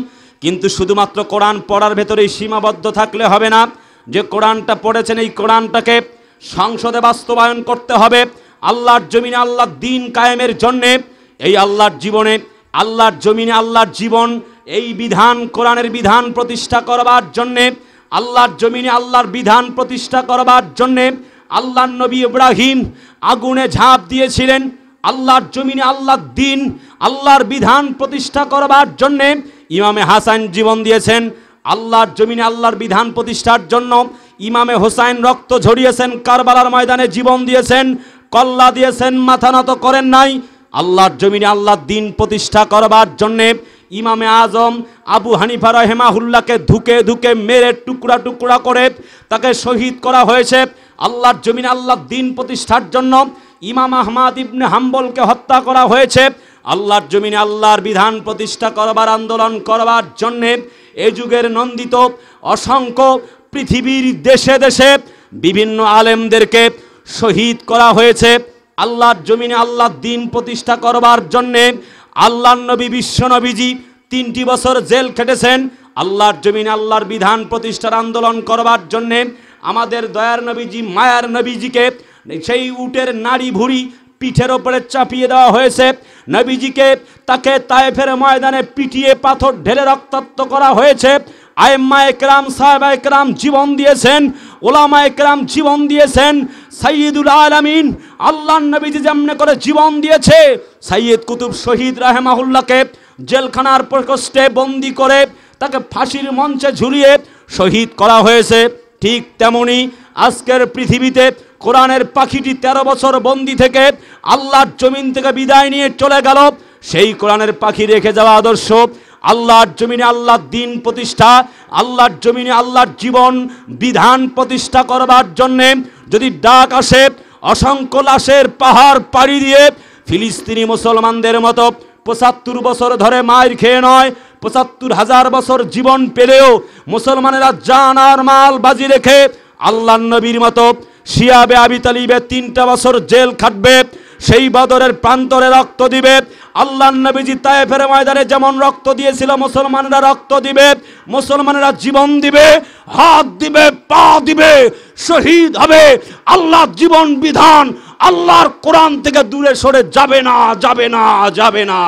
কিন্তু শুধুমাত্র কোরআন পড়ার ভেতরেই সীমাবদ্ধ থাকলে হবে না। যে কোরআনটা পড়েছেন, এই কোরআনটাকে সংসদে বাস্তবায়ন করতে হবে। আল্লাহর জমিনে আল্লাহর দ্বীন কায়েমের জন্যে, এই আল্লাহর জীবনে, আল্লাহর জমিনে আল্লাহর জীবন, এই বিধান, কোরআনের বিধান প্রতিষ্ঠা করবার জন্যে, আল্লাহর জমিনে আল্লাহর বিধান প্রতিষ্ঠা করবার জন্যে আল্লাহর নবী ইব্রাহিম আগুনে ঝাঁপ দিয়েছিলেন। আল্লাহর জমিনে আল্লাহর দ্বীন, আল্লাহর বিধান প্রতিষ্ঠা করবার জন্যে ইমামে হাসান জীবন দিয়েছেন। আল্লাহর জমিনে আল্লাহর বিধান প্রতিষ্ঠার জন্য ইমামে হোসাইন রক্ত ঝরিয়েছেন, কারবালার ময়দানে জীবন দিয়েছেন, কল্লা দিয়েছেন, মাথা নত করেন নাই। আল্লাহর জমিনে আল্লাহর দ্বীন প্রতিষ্ঠা করবার জন্যে ইমামে আজম আবু হানিফা রাহিমাহুল্লাহকে ধুকে ধুকে মেরে টুকরা টুকরা করে তাকে শহীদ করা হয়েছে। আল্লাহর জমিনে আল্লাহর দ্বীন প্রতিষ্ঠার জন্য ইমাম আহমদ ইবনে হাম্বলকে হত্যা করা হয়েছে। আল্লাহর জমিনে আল্লাহর বিধান প্রতিষ্ঠা করবার, আন্দোলন করবার জন্যে এ যুগের নন্দিত অসংখ্য পৃথিবীর দেশে দেশে বিভিন্ন আলেমদেরকে শহীদ করা হয়েছে। আল্লাহর জমিনে আল্লাহর দ্বীন প্রতিষ্ঠা করবার জন্যে আল্লাহর নবী, বিশ্ব নবীজি 3টি বছর জেল খেটেছেন। আল্লাহর জমিনে আল্লাহর বিধান প্রতিষ্ঠার আন্দোলন করবার জন্যে আমাদের দয়ার নবীজি, মায়ার নবীজিকে সেই উটের নাড়ি ভুড়ি পিঠের ওপরে চাপিয়ে দেওয়া হয়েছে। নবীজিকে তাকে তায়েফের ময়দানে পিটিয়ে পাথর ঢেলে রক্তাক্ত করা হয়েছে। আইম্মা একরাম, সাহাবা একরাম জীবন দিয়েছেন, ওলামা একরাম জীবন দিয়েছেন। সাইয়্যিদুল আলামিন আল্লাহর নবীজি যেমনে করে জীবন দিয়েছে, সাইয়্যিদ কুতুব শহীদ রাহেমাহুল্লাহকে জেলখানার প্রকোষ্ঠে বন্দি করে তাকে ফাঁসির মঞ্চে ঝুলিয়ে শহীদ করা হয়েছে। ঠিক তেমনি আজকের পৃথিবীতে কোরআনের পাখিটি 13 বছর বন্দি থেকে আল্লাহর জমিন থেকে বিদায় নিয়ে চলে গেল। সেই কোরআনের পাখি রেখে যাওয়া আদর্শ, আল্লাহর জমিনে আল্লাহর দ্বীন প্রতিষ্ঠা, আল্লাহর জমিনে আল্লাহর জীবন বিধান প্রতিষ্ঠা করবার জন্যে যদি ডাক আসে, অসংখ্য লাশের পাহাড় পাড়ি দিয়ে ফিলিস্তিনি মুসলমানদের মতো 75 বছর ধরে মার খেয়ে নয়, 75,000 বছর জীবন পেলেও মুসলমানেরা জান আর মাল বাজি রেখে আল্লাহর নবীর মতো শিয়াবে আবি তালিবে 3টা বছর জেল খাটবে, সেই বদরের প্রান্তরে রক্ত দিবে, আল্লাহর নবীজি তায়েফের ময়দানে যেমন রক্ত দিয়েছিল, মুসলমানেরা রক্ত দিবে, মুসলমানেরা জীবন দিবে, হাত দিবে, পা দিবে, শহীদ হবে। আল্লাহর জীবন বিধান আল্লাহর কোরআন থেকে দূরে সরে যাবে না, যাবে না, যাবে না।